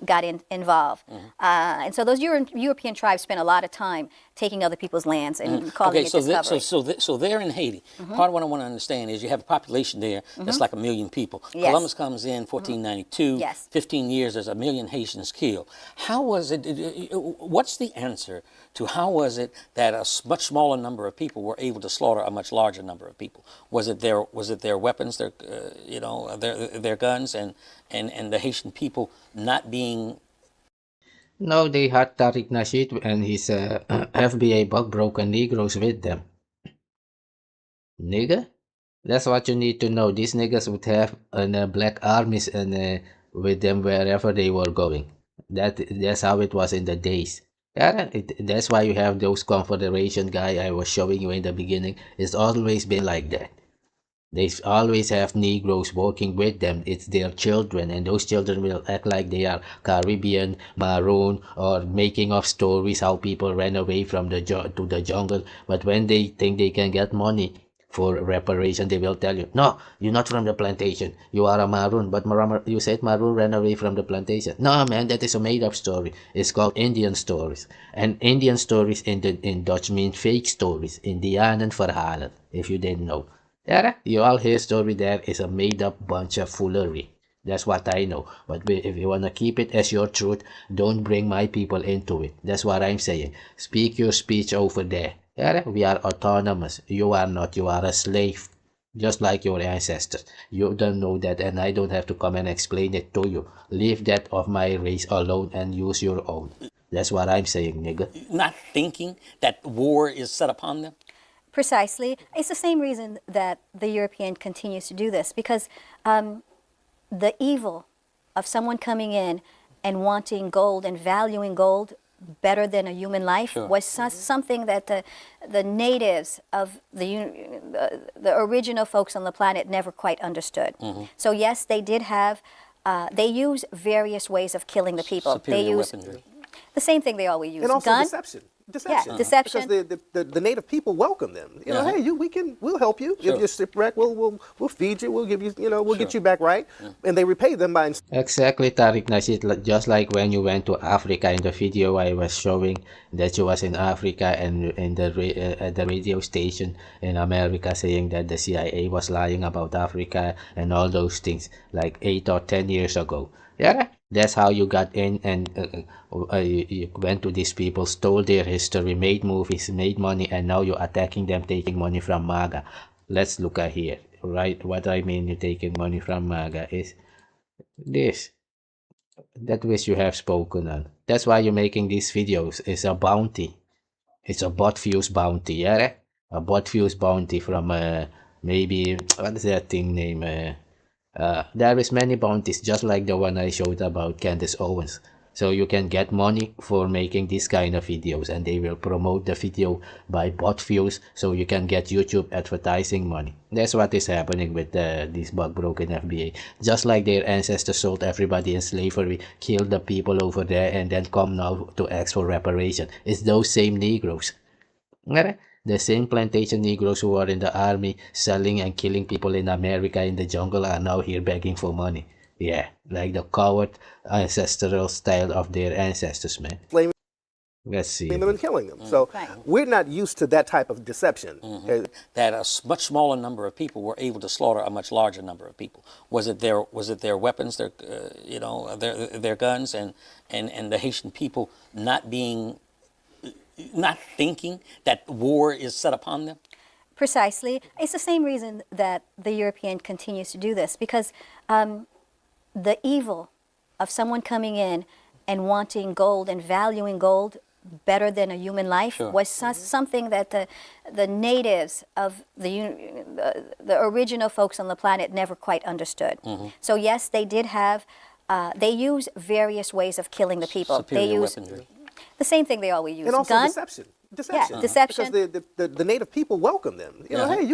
Got involved. And so those European tribes spent a lot of time taking other people's lands and calling it discovery. So they're in Haiti. Part of what I want to understand is you have a population there that's like 1 million people. Yes. Columbus comes in 1492. Yes. 15 years, there's 1 million Haitians killed. How was it? What's the answer to how was it that a much smaller number of people were able to slaughter a much larger number of people? Was it their weapons, their guns, and the Haitian people not being? No, they had Tariq Nasheed and his FBA buck broken Negroes with them. Nigga? That's what you need to know. These niggas would have black armies and with them wherever they were going. That's how it was in the days. Yeah, that's why you have those confederation guy I was showing you in the beginning. It's always been like that. They always have Negroes working with them. It's their children, and those children will act like they are Caribbean, Maroon, or making up stories how people ran away from to the jungle. But when they think they can get money for reparation, they will tell you, no, you're not from the plantation. You are a Maroon, but you said Maroon ran away from the plantation. No, man, that is a made-up story. It's called Indian stories. And Indian stories in Dutch mean fake stories. Indianen verhalen, if you didn't know. Yeah, you all hear story there is a made-up bunch of foolery. That's what I know. But if you want to keep it as your truth, don't bring my people into it. That's what I'm saying. Speak your speech over there. Yeah, we are autonomous. You are not. You are a slave. just like your ancestors. You don't know that, and I don't have to come and explain it to you. Leave that of my race alone and use your own. That's what I'm saying, nigga. Not thinking that war is set upon them? Precisely. It's the same reason that the European continues to do this, because the evil of someone coming in and wanting gold and valuing gold better than a human life was something that the natives of the original folks on the planet never quite understood. So yes, they did have, they use various ways of killing the people. Superior they use weaponry. the same thing they always use. And also Gun, deception. Deception. Yeah, deception. Because the native people welcome them. You know, hey, we'll help you. If you're shipwrecked, we'll feed you. We'll give you, we'll get you back right. And they repay them by. Exactly, Tariq Nasheed. Just like when you went to Africa in the video I was showing that you was in Africa and in at the radio station in America saying that the CIA was lying about Africa and all those things like 8 or 10 years ago. Yeah, that's how you got in, and you went to these people, stole their history, made movies, made money, and now you're attacking them, taking money from MAGA. Let's look at here, right? What I mean, you're taking money from MAGA is this. That which you have spoken on. That's why you're making these videos. It's a bounty. It's a bot views bounty, yeah? A bot views bounty from maybe, what is that thing name? There is many bounties just like the one I showed about Candace Owens. So you can get money for making this kind of videos, and they will promote the video by bot views, so you can get YouTube advertising money. That's what is happening with these bug broken FBA. Just like their ancestors sold everybody in slavery, killed the people over there, and then come now to ask for reparation. It's those same Negroes. The same plantation Negroes who are in the army selling and killing people in America in the jungle are now here begging for money. Yeah, like the coward ancestral style of their ancestors, man. Let's see. Them and killing them. So we're not used to that type of deception. That a much smaller number of people were able to slaughter a much larger number of people. Was it their weapons, their their guns, and the Haitian people not thinking that war is set upon them? Precisely. It's the same reason that the European continues to do this, because the evil of someone coming in and wanting gold and valuing gold better than a human life was something that the natives of the original folks on the planet never quite understood. So yes, they did have, they use various ways of killing the people. Superior they use weaponry. the same thing they always use. And also Gun, deception. Deception. Yeah, deception. Because the native people welcome them. You know, hey,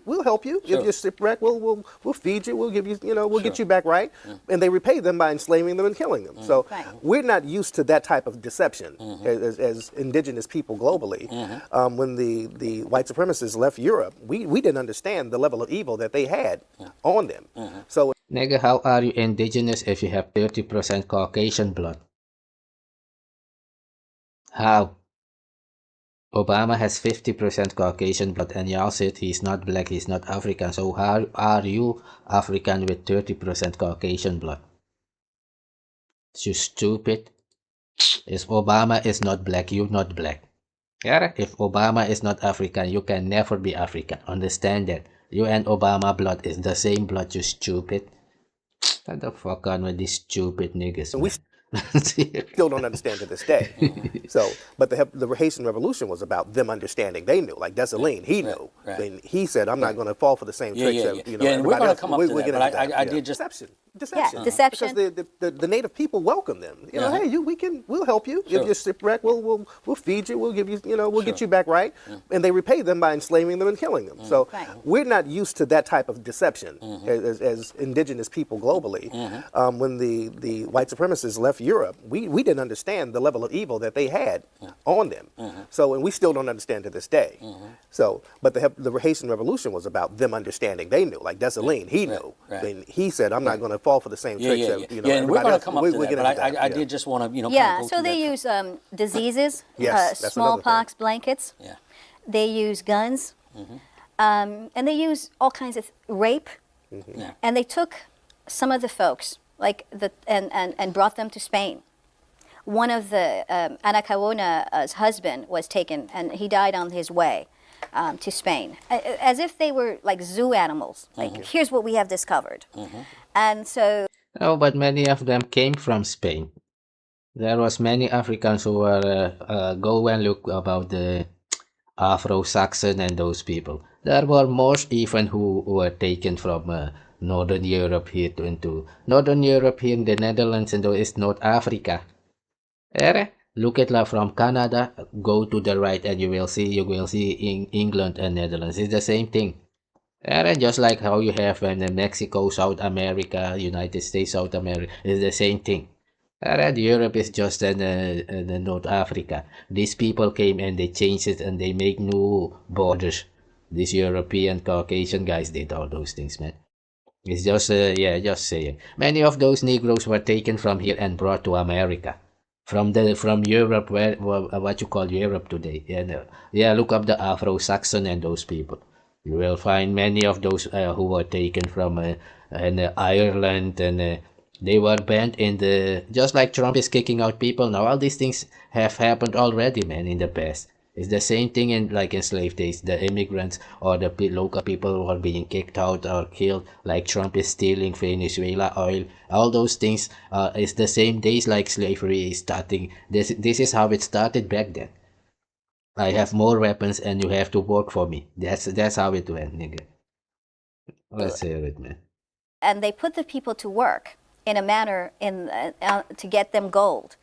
we'll help you. If you're shipwrecked, we'll feed you. We'll give you, we'll get you back right. And they repay them by enslaving them and killing them. So we're not used to that type of deception as indigenous people globally. When the white supremacists left Europe, we didn't understand the level of evil that they had on them. So, Nigga, how are you indigenous if you have 30% Caucasian blood? How? Obama has 50% Caucasian blood, and y'all said he's not black, he's not African. So how are you African with 30% Caucasian blood? You stupid. If Obama is not black, you're not black. Yeah? If Obama is not African, you can never be African. Understand that. You and Obama blood is the same blood, you stupid. What the fuck on with these stupid niggas? we still don't understand to this day. So, but the Haitian Revolution was about them understanding. They knew, like Dessalines, he knew. And he said, I'm not going to fall for the same tricks that, and we're going to come up to that, but I did just... Deception. Yeah, deception. Because the native people welcome them. You know, hey, we'll help you. If you're shipwrecked, we'll feed you. We'll give you, we'll get you back right. And they repay them by enslaving them and killing them. So we're not used to that type of deception as indigenous people globally. When the white supremacists left Europe, we didn't understand the level of evil that they had on them. So, and we still don't understand to this day. So, but the Haitian Revolution was about them understanding. They knew, like Dessalines, he knew. And he said, I'm not going to fall for the same tricks that, and we're going to come up to that, but I did just want to, yeah, so they use diseases, smallpox, blankets. Yeah. They use guns, and they use all kinds of rape. And they took some of the folks, like and brought them to Spain. One of the Anacaona's husband was taken, and he died on his way. to Spain, as if they were like zoo animals. Like, here's what we have discovered. And so... Oh, but many of them came from Spain. There was many Africans who were, go and look about the Afro-Saxon and those people. There were most even who were taken from Northern Europe here into Northern Europe here in the Netherlands, and is North Africa. Look at from Canada, go to the right and you will see in England and Netherlands. It's the same thing. Just like how you have in Mexico, South America, United States, South America, it's the same thing. Europe is just in North Africa. These people came and they changed it and they make new borders. These European Caucasian guys did all those things, man. It's just, yeah, just saying. Many of those Negroes were taken from here and brought to America. From Europe, what you call Europe today. Yeah, look up the Afro-Saxon and those people. You will find many of those who were taken from Ireland, and they were banned in the... Just like Trump is kicking out people now, all these things have happened already, man, in the past. It's the same thing in slave days. The immigrants or the local people who are being kicked out or killed, like Trump is stealing Venezuela oil. All those things is the same days like slavery is starting. This is how it started back then. I have more weapons and you have to work for me. That's how it went, nigga. Let's hear it, man. And they put the people to work in a manner to get them gold.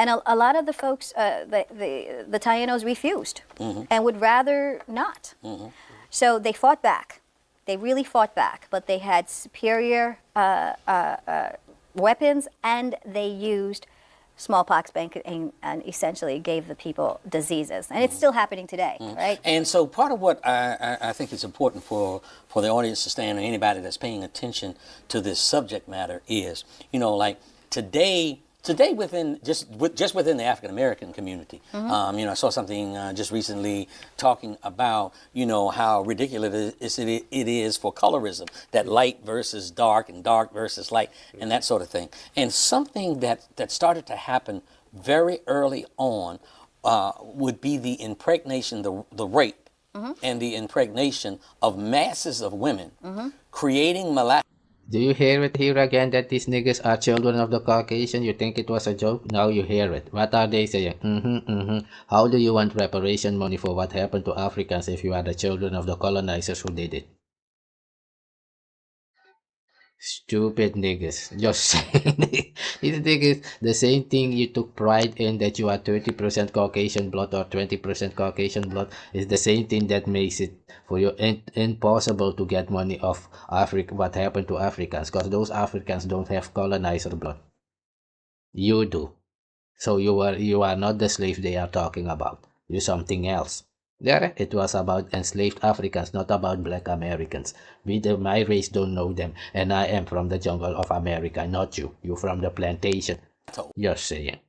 And a lot of the folks, the Tainos refused and would rather not. So they fought back. They really fought back, but they had superior weapons, and they used smallpox and essentially gave the people diseases. And it's still happening today, right? And so part of what I think is important for the audience to stand, or anybody that's paying attention to this subject matter, is, like today within within the African American community, I saw something just recently talking about how ridiculous it is for colorism, that light versus dark and dark versus light and that sort of thing. And something that started to happen very early on would be the impregnation, the rape, and the impregnation of masses of women, creating mulatto. Do you hear it here again that these niggas are children of the Caucasian? You think it was a joke? Now you hear it. What are they saying? How do you want reparation money for what happened to Africans if you are the children of the colonizers who did it? Stupid niggas. Just saying. These niggas, the same thing you took pride in, that you are 30% Caucasian blood or 20% Caucasian blood, is the same thing that makes it for you impossible to get money off Africa, what happened to Africans, because those Africans don't have colonizer blood. You do. So you are not the slave they are talking about. You're something else. There, it was about enslaved Africans, not about black Americans. My race don't know them, and I am from the jungle of America, not you. You from the plantation. Just saying.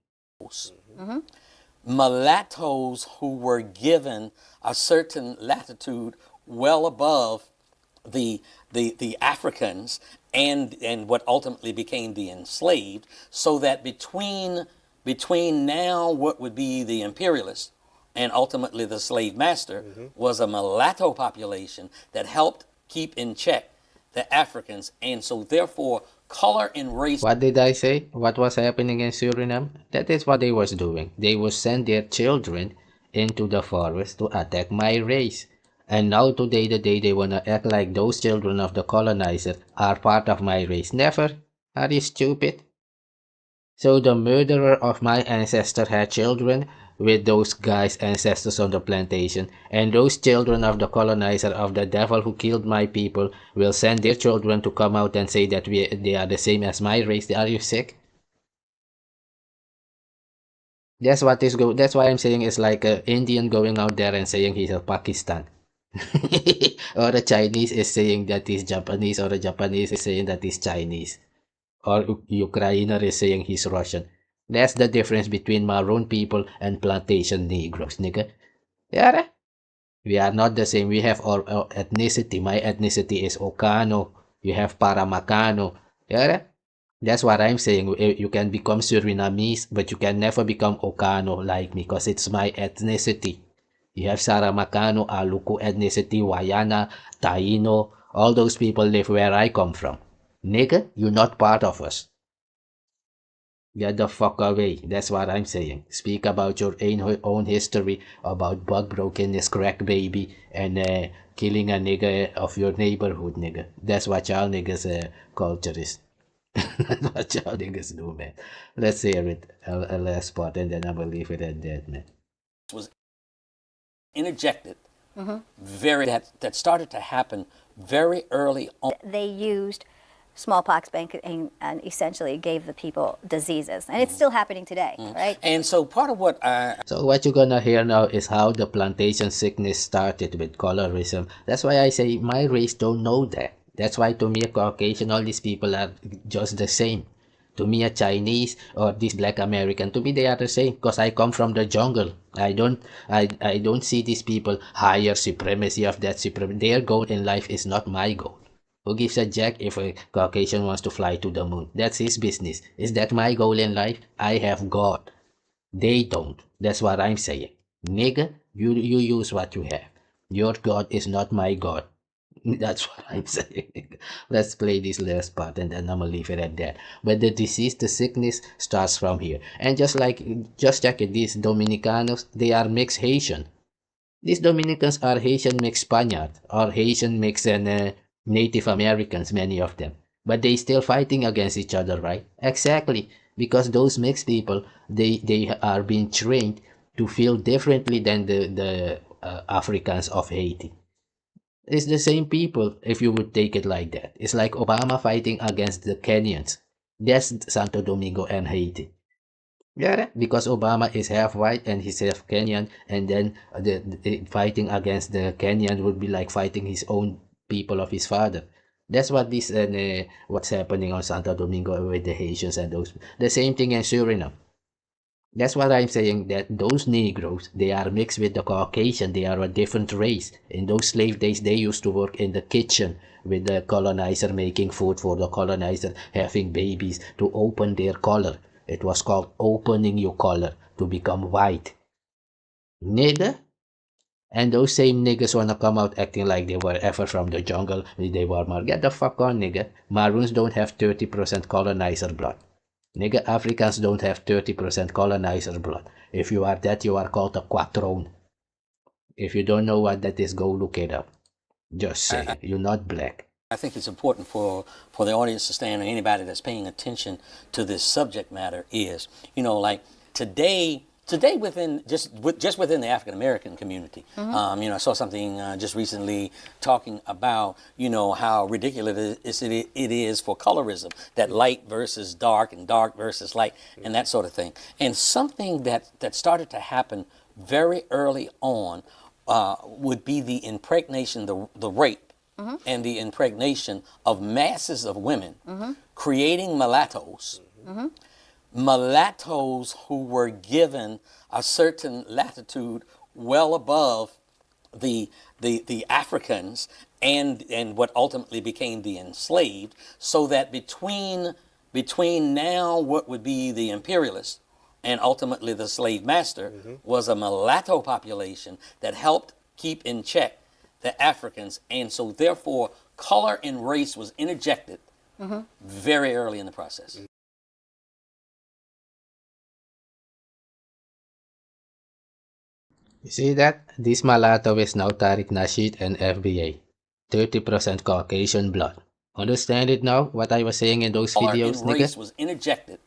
Mulattoes who were given a certain latitude well above the Africans and what ultimately became the enslaved, so that between now what would be the imperialists and ultimately the slave master was a mulatto population that helped keep in check the Africans, and so therefore color and race. What did I say? What was happening in Suriname? That is what they was doing. They would send their children into the forest to attack my race. And now today the day they wanna act like those children of the colonizer are part of my race. Never. Are you stupid? So the murderer of my ancestor had children with those guys' ancestors on the plantation, and those children of the colonizer, of the devil who killed my people, will send their children to come out and say that they are the same as my race. Are you sick? That's what is that's why I'm saying it's like an Indian going out there and saying he's a Pakistan. Or a Chinese is saying that he's Japanese, or a Japanese is saying that he's Chinese. Or Ukrainer is saying he's Russian. That's the difference between maroon people and plantation Negroes, nigga. Yeah, we are not the same. We have our ethnicity. My ethnicity is Ohkano. You have Paramacano. Yeah, that's what I'm saying. You can become Surinamese, but you can never become Ohkano like me, because it's my ethnicity. You have Saramacano, Aluku ethnicity, Wayana, Taino. All those people live where I come from. Nigga, you're not part of us. Get the fuck away. That's what I'm saying. Speak about your own history, about bug brokenness, crack baby, and killing a nigga of your neighborhood, nigga. That's what y'all niggas culture is. That's what y'all niggas do, man. Let's hear it. A last part, and then I will leave it at that, man. Was interjected that started to happen very early on. They used smallpox bank and essentially gave the people diseases, and it's still happening today, right? And so part of what So what you're gonna hear now is how the plantation sickness started with colorism. That's why I say my race don't know that. That's why to me a Caucasian, all these people are just the same. To me a Chinese or this black American, to me they are the same because I come from the jungle. I don't see these people higher supremacy of that supremacy. Their goal in life is not my goal. Who gives a jack if a Caucasian wants to fly to the moon? That's his business. Is that my goal in life? I have God. They don't. That's what I'm saying. Nigga, you use what you have. Your God is not my God. That's what I'm saying. Let's play this last part and then I'm gonna leave it at that. But the disease, the sickness starts from here. And just check it, these Dominicanos, they are mixed Haitian. These Dominicans are Haitian mixed Spaniard or Haitian mixed and Native Americans, many of them. But they still fighting against each other, right? Exactly. Because those mixed people, they are being trained to feel differently than the Africans of Haiti. It's the same people if you would take it like that. It's like Obama fighting against the Kenyans. That's Santo Domingo and Haiti. Yeah, because Obama is half white and he's half Kenyan, and then the fighting against the Kenyan would be like fighting his own people of his father. That's what this and what's happening on Santo Domingo with the Haitians and those. The same thing in Suriname. That's what I'm saying, that those Negroes, they are mixed with the Caucasian. They are a different race. In those slave days, they used to work in the kitchen with the colonizer, making food for the colonizer, having babies to open their color. It was called opening your color to become white. Nigga? And those same niggas wanna come out acting like they were ever from the jungle. They were mar. Get the fuck on, nigga. Maroons don't have 30% colonizer blood. Nigga, Africans don't have 30% colonizer blood. If you are that, you are called a quattrone. If you don't know what that is, go look it up. Just say it. You're not black. I think it's important for the audience to stand, or anybody that's paying attention to this subject matter is, like today within just within the African American community, I saw something just recently talking about how ridiculous it is for colorism, that light versus dark and dark versus light and that sort of thing. And something that started to happen very early on would be the impregnation, the rape. And the impregnation of masses of women, creating mulattoes, mulattoes who were given a certain latitude well above the Africans and what ultimately became the enslaved, so that between now what would be the imperialist and ultimately the slave master was a mulatto population that helped keep in check the Africans, and so therefore color and race was interjected very early in the process. You see that? This mulatto is now Tariq, Nasheed, and FBA. 30% Caucasian blood. Understand it now, what I was saying in those videos, color and race was interjected,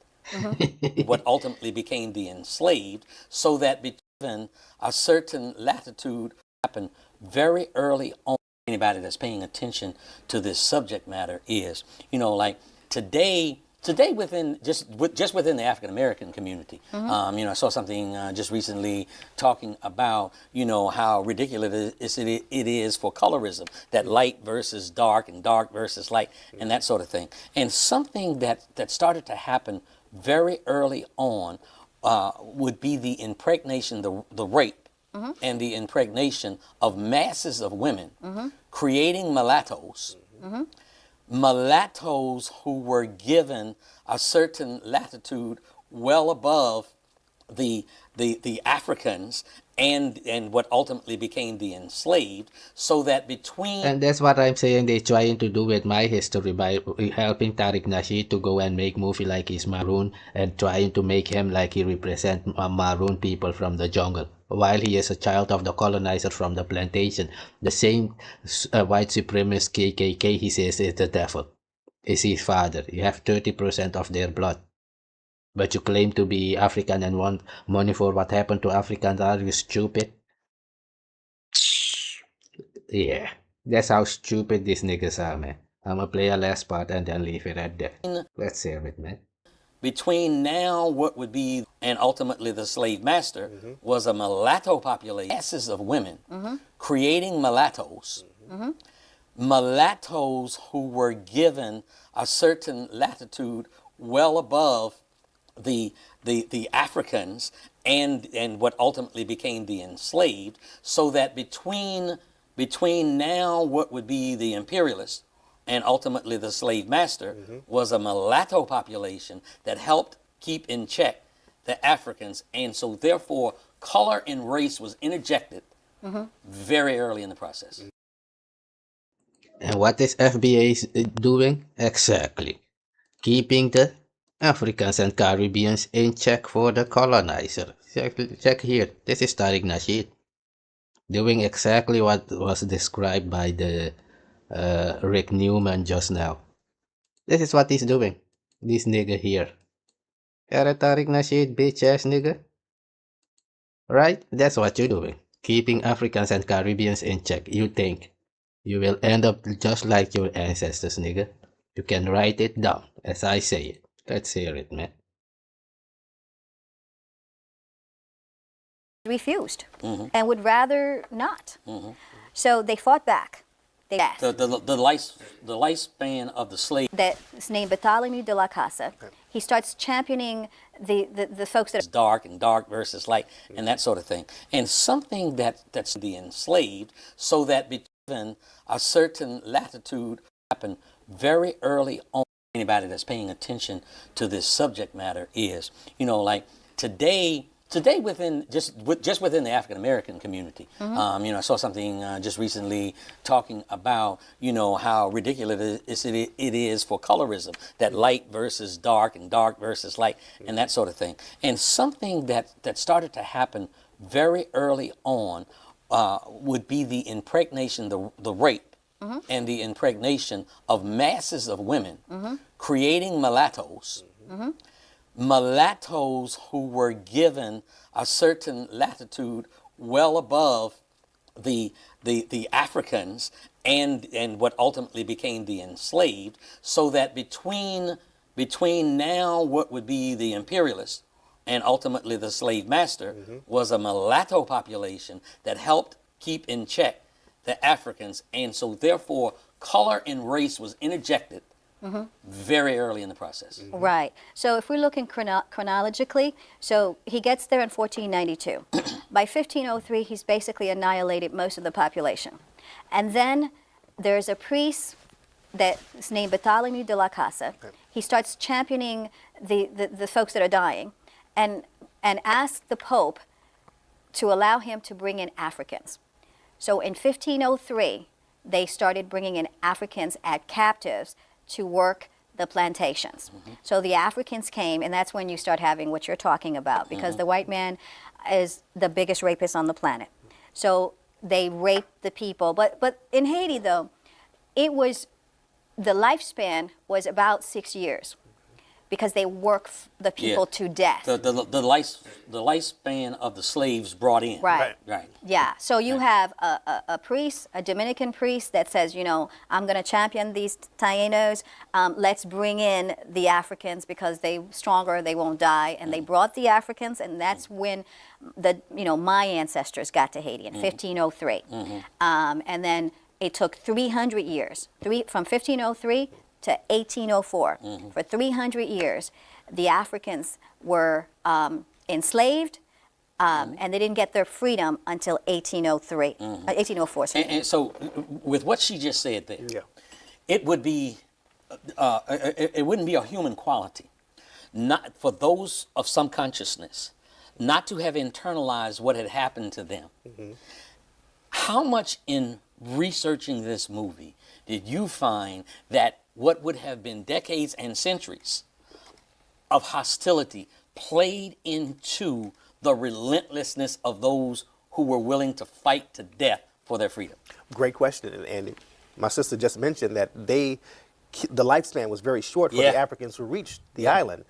what ultimately became the enslaved, so that between a certain latitude happened very early on. Anybody that's paying attention to this subject matter is, like today within just within the African American community, I saw something just recently talking about how ridiculous it is for colorism, that light versus dark and dark versus light and that sort of thing. And something that started to happen very early on would be the impregnation, the rape. And the impregnation of masses of women, creating mulattoes, mulattoes who were given a certain latitude well above the Africans and what ultimately became the enslaved, so that between... And that's what I'm saying they're trying to do with my history by helping Tariq Nasheed to go and make movie like he's Maroon and trying to make him like he represent Maroon people from the jungle, while he is a child of the colonizer from the plantation. The same white supremacist KKK he says is the devil, is his father. You have 30% of their blood. But you claim to be African and want money for what happened to Africans. Are you stupid? Yeah, that's how stupid these niggas are, man. I'm gonna play a last part and then leave it at that. Let's hear it, man. Between now what would be, and ultimately the slave master, was a mulatto population, masses of women, creating mulattoes. Mulattoes who were given a certain latitude well above the Africans and what ultimately became the enslaved, so that between now what would be the imperialists and ultimately the slave master was a mulatto population that helped keep in check the Africans, and so therefore color and race was interjected very early in the process. And what is FBA doing? Exactly. Keeping the Africans and Caribbeans in check for the colonizer. Check here. This is Tariq Nasheed doing exactly what was described by the Rick Newman just now. This is what he's doing. This nigga here. You're Tariq Nasheed, bitch ass nigga. Right? That's what you're doing. Keeping Africans and Caribbeans in check. You think you will end up just like your ancestors, nigga. You can write it down as I say it. Let's hear it, man. Refused and would rather not. So they fought back. They asked. The lifespan of the slave... That's named Bartholomew de la Casa. He starts championing the folks that... dark and dark versus light and that sort of thing. And something that's the enslaved, so that between a certain latitude happened very early on. Anybody that's paying attention to this subject matter is, you know, like today within just within the African American community, you know, I saw something just recently talking about, you know, how ridiculous it is for colorism, that light versus dark and dark versus light and that sort of thing. And something that started to happen very early on would be the impregnation, the rape. And the impregnation of masses of women, creating mulattoes, mulattoes who were given a certain latitude well above the Africans and what ultimately became the enslaved, so that between now what would be the imperialists and ultimately the slave master was a mulatto population that helped keep in check the Africans, and so therefore color and race was interjected very early in the process. Right. So if we're looking chronologically, so he gets there in 1492. By 1503, he's basically annihilated most of the population. And then there's a priest that's named Bartholomew de la Casa. He starts championing the folks that are dying and asks the Pope to allow him to bring in Africans. So in 1503, they started bringing in Africans as captives to work the plantations. So the Africans came, and that's when you start having what you're talking about, because the white man is the biggest rapist on the planet. So they raped the people. But in Haiti, though, it was, the lifespan was about 6 years, because they work the people to death. The lifespan of the slaves brought in. Right. Right. Yeah. So you have a priest, a Dominican priest that says, you know, I'm going to champion these Tainos. Let's bring in the Africans because they're stronger, they won't die. And they brought the Africans, and that's when my ancestors got to Haiti in 1503. And then it took 300 years, from 1503 to 1804. For 300 years, the Africans were enslaved, and they didn't get their freedom until 1803, 1804. And so, with what she just said there, it would be, it wouldn't be a human quality, not for those of some consciousness, not to have internalized what had happened to them. How much in researching this movie did you find that what would have been decades and centuries of hostility played into the relentlessness of those who were willing to fight to death for their freedom? Great question. And my sister just mentioned that the lifespan was very short for the Africans who reached the island.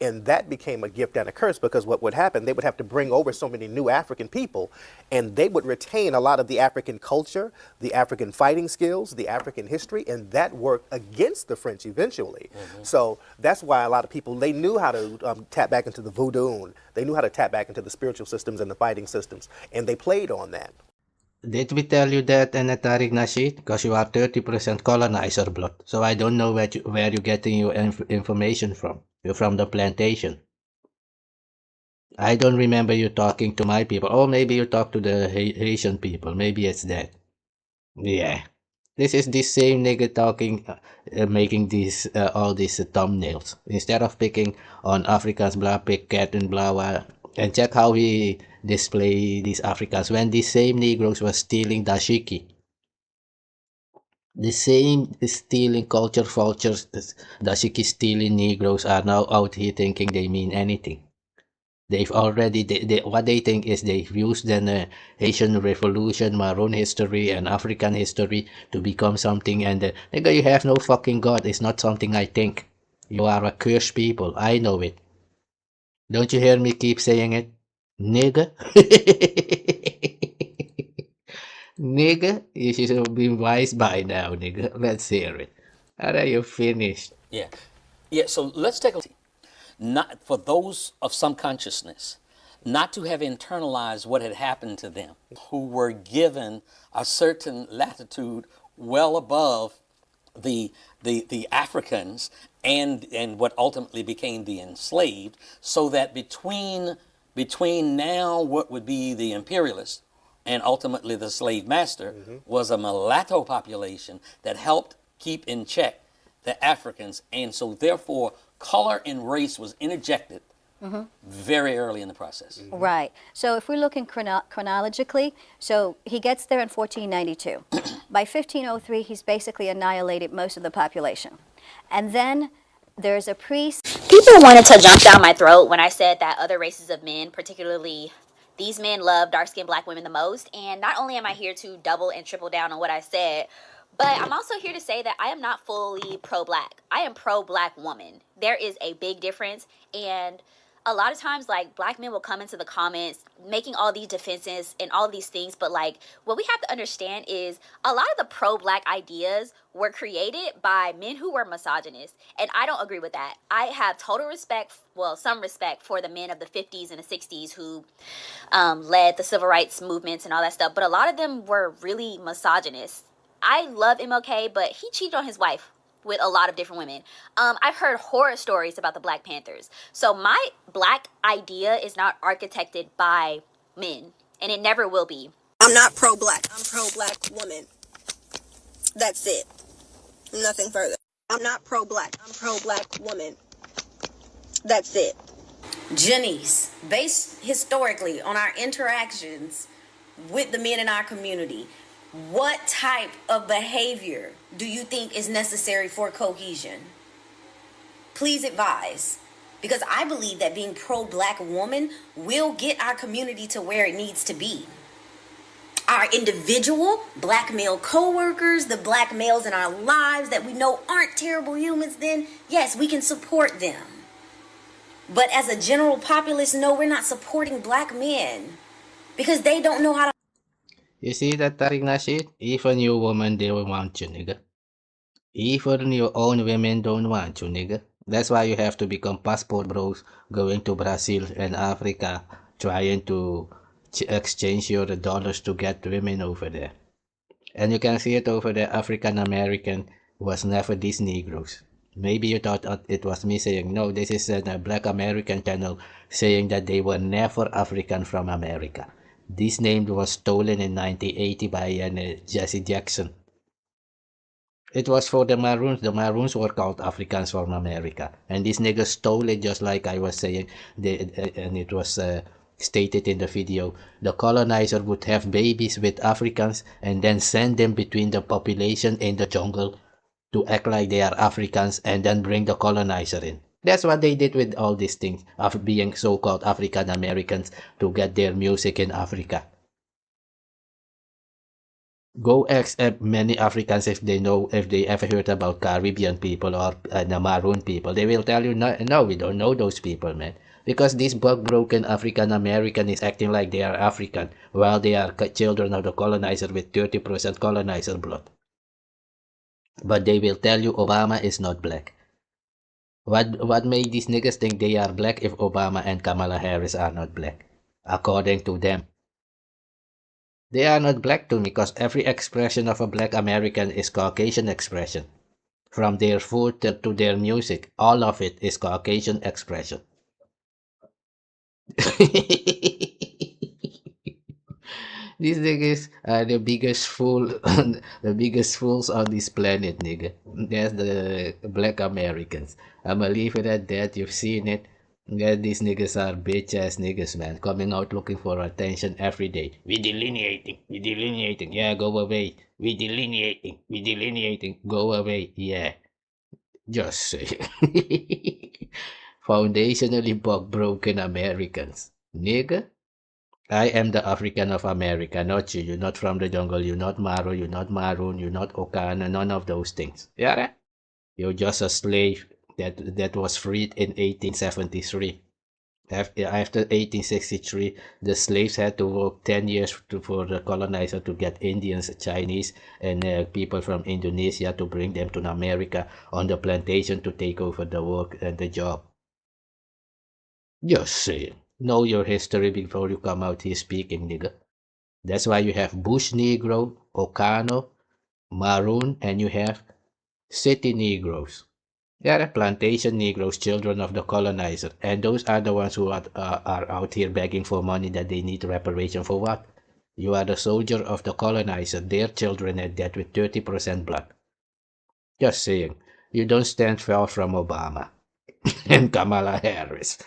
And that became a gift and a curse, because what would happen, they would have to bring over so many new African people, and they would retain a lot of the African culture, the African fighting skills, the African history, and that worked against the French eventually. So that's why a lot of people, they knew how to tap back into the voodoo, they knew how to tap back into the spiritual systems and the fighting systems, and they played on that. Did we tell you that in Tariq, Nasheed? Because you are 30% colonizer blood. So I don't know where you're getting your information from. You're from the plantation. I don't remember you talking to my people. Or maybe you talk to the Haitian people. Maybe it's that. Yeah. This is the same nigga talking, making these all these thumbnails. Instead of picking on Africans, blah, pick cat and blah, blah. And check how he display these Africans when these same Negroes were stealing dashiki. The same stealing culture vultures, dashiki stealing Negroes are now out here thinking they mean anything. They've already, what they think is they've used the Haitian Revolution, Maroon history, and African history to become something. And nigga, you have no fucking God. It's not something I think. You are a cursed people. I know it. Don't you hear me keep saying it? Nigga. Nigga, you should be wise by now, nigga. Let's hear it. Are you finished? Yeah. So let's take a look. Not for those of some consciousness, not to have internalized what had happened to them, who were given a certain latitude well above the Africans and what ultimately became the enslaved, so that between now what would be the imperialist and ultimately the slave master was a mulatto population that helped keep in check the Africans, and so therefore color and race was interjected very early in the process. Right. So if we're looking chronologically, so he gets there in 1492. By 1503, he's basically annihilated most of the population. And then there's a priest. People wanted to jump down my throat when I said that other races of men, particularly these men, love dark-skinned black women the most. And not only am I here to double and triple down on what I said, but I'm also here to say that I am not fully pro-black. I am pro-black woman. There is a big difference. And a lot of times, like, black men will come into the comments making all these defenses and all of these things. But, like, what we have to understand is a lot of the pro-black ideas were created by men who were misogynist. And I don't agree with that. I have total respect, well, some respect for the men of the 50s and the 60s who led the civil rights movements and all that stuff. But a lot of them were really misogynist. I love MLK, but he cheated on his wife with a lot of different women. I've heard horror stories about the Black Panthers. So my black idea is not architected by men, and it never will be. I'm not pro-black. I'm pro-black woman. That's it. Nothing further. I'm not pro-black. I'm pro-black woman. That's it. Janice, based historically on our interactions with the men in our community, what type of behavior do you think is necessary for cohesion? Please advise, because I believe that being pro-black woman will get our community to where it needs to be. Our individual black male co-workers, the black males in our lives that we know aren't terrible humans, then yes, we can support them. But as a general populace, no, we're not supporting black men because they don't know how to. You see that, Tariq, Nasheed? Even your woman, they don't want you, nigga. Even your own women don't want you, nigga. That's why you have to become passport bros, going to Brazil and Africa, trying to exchange your dollars to get women over there. And you can see it over there, African American was never these Negroes. Maybe you thought it was me saying, no, this is a Black American channel saying that they were never African from America. This name was stolen in 1980 by Jesse Jackson. It was for the Maroons. The Maroons were called Africans from America. And these niggas stole it just like I was saying. And it was stated in the video, the colonizer would have babies with Africans and then send them between the population in the jungle to act like they are Africans and then bring the colonizer in. That's what they did with all these things of being so-called African Americans to get their music in Africa. Go ask many Africans if they ever heard about Caribbean people or the Maroon people. They will tell you, no, we don't know those people, man. Because this broken African American is acting like they are African, while they are children of the colonizer with 30% colonizer blood. But they will tell you Obama is not black. What made these niggas think they are black if Obama and Kamala Harris are not black? According to them. They are not black to me because every expression of a black American is Caucasian expression. From their food to their music, all of it is Caucasian expression. These niggas are the biggest the biggest fools on this planet, nigga. That's the black Americans. I'ma leave it at that. You've seen it. Yeah, these niggas are bitch ass niggas, man. Coming out looking for attention every day. We delineating. Yeah, go away. We delineating. Go away. Yeah. Just say. Foundationally broken Americans. Nigga. I am the African of America, not you. You're not from the jungle. You're not Maro. You're not Maroon. You're not Ohkano. None of those things. Yeah? You're just a slave that was freed in 1873. After 1863, the slaves had to work 10 years for the colonizer to get Indians, Chinese, and people from Indonesia to bring them to America on the plantation to take over the work and the job. Just saying. Know your history before you come out here speaking, nigga. That's why you have Bush Negro, Ohkano, Maroon, and you have City Negroes. They are plantation Negroes, children of the colonizer. And those are the ones who are out here begging for money that they need reparation for what? You are the soldier of the colonizer. Their children are dead with 30% blood. Just saying. You don't stand far from Obama and Kamala Harris.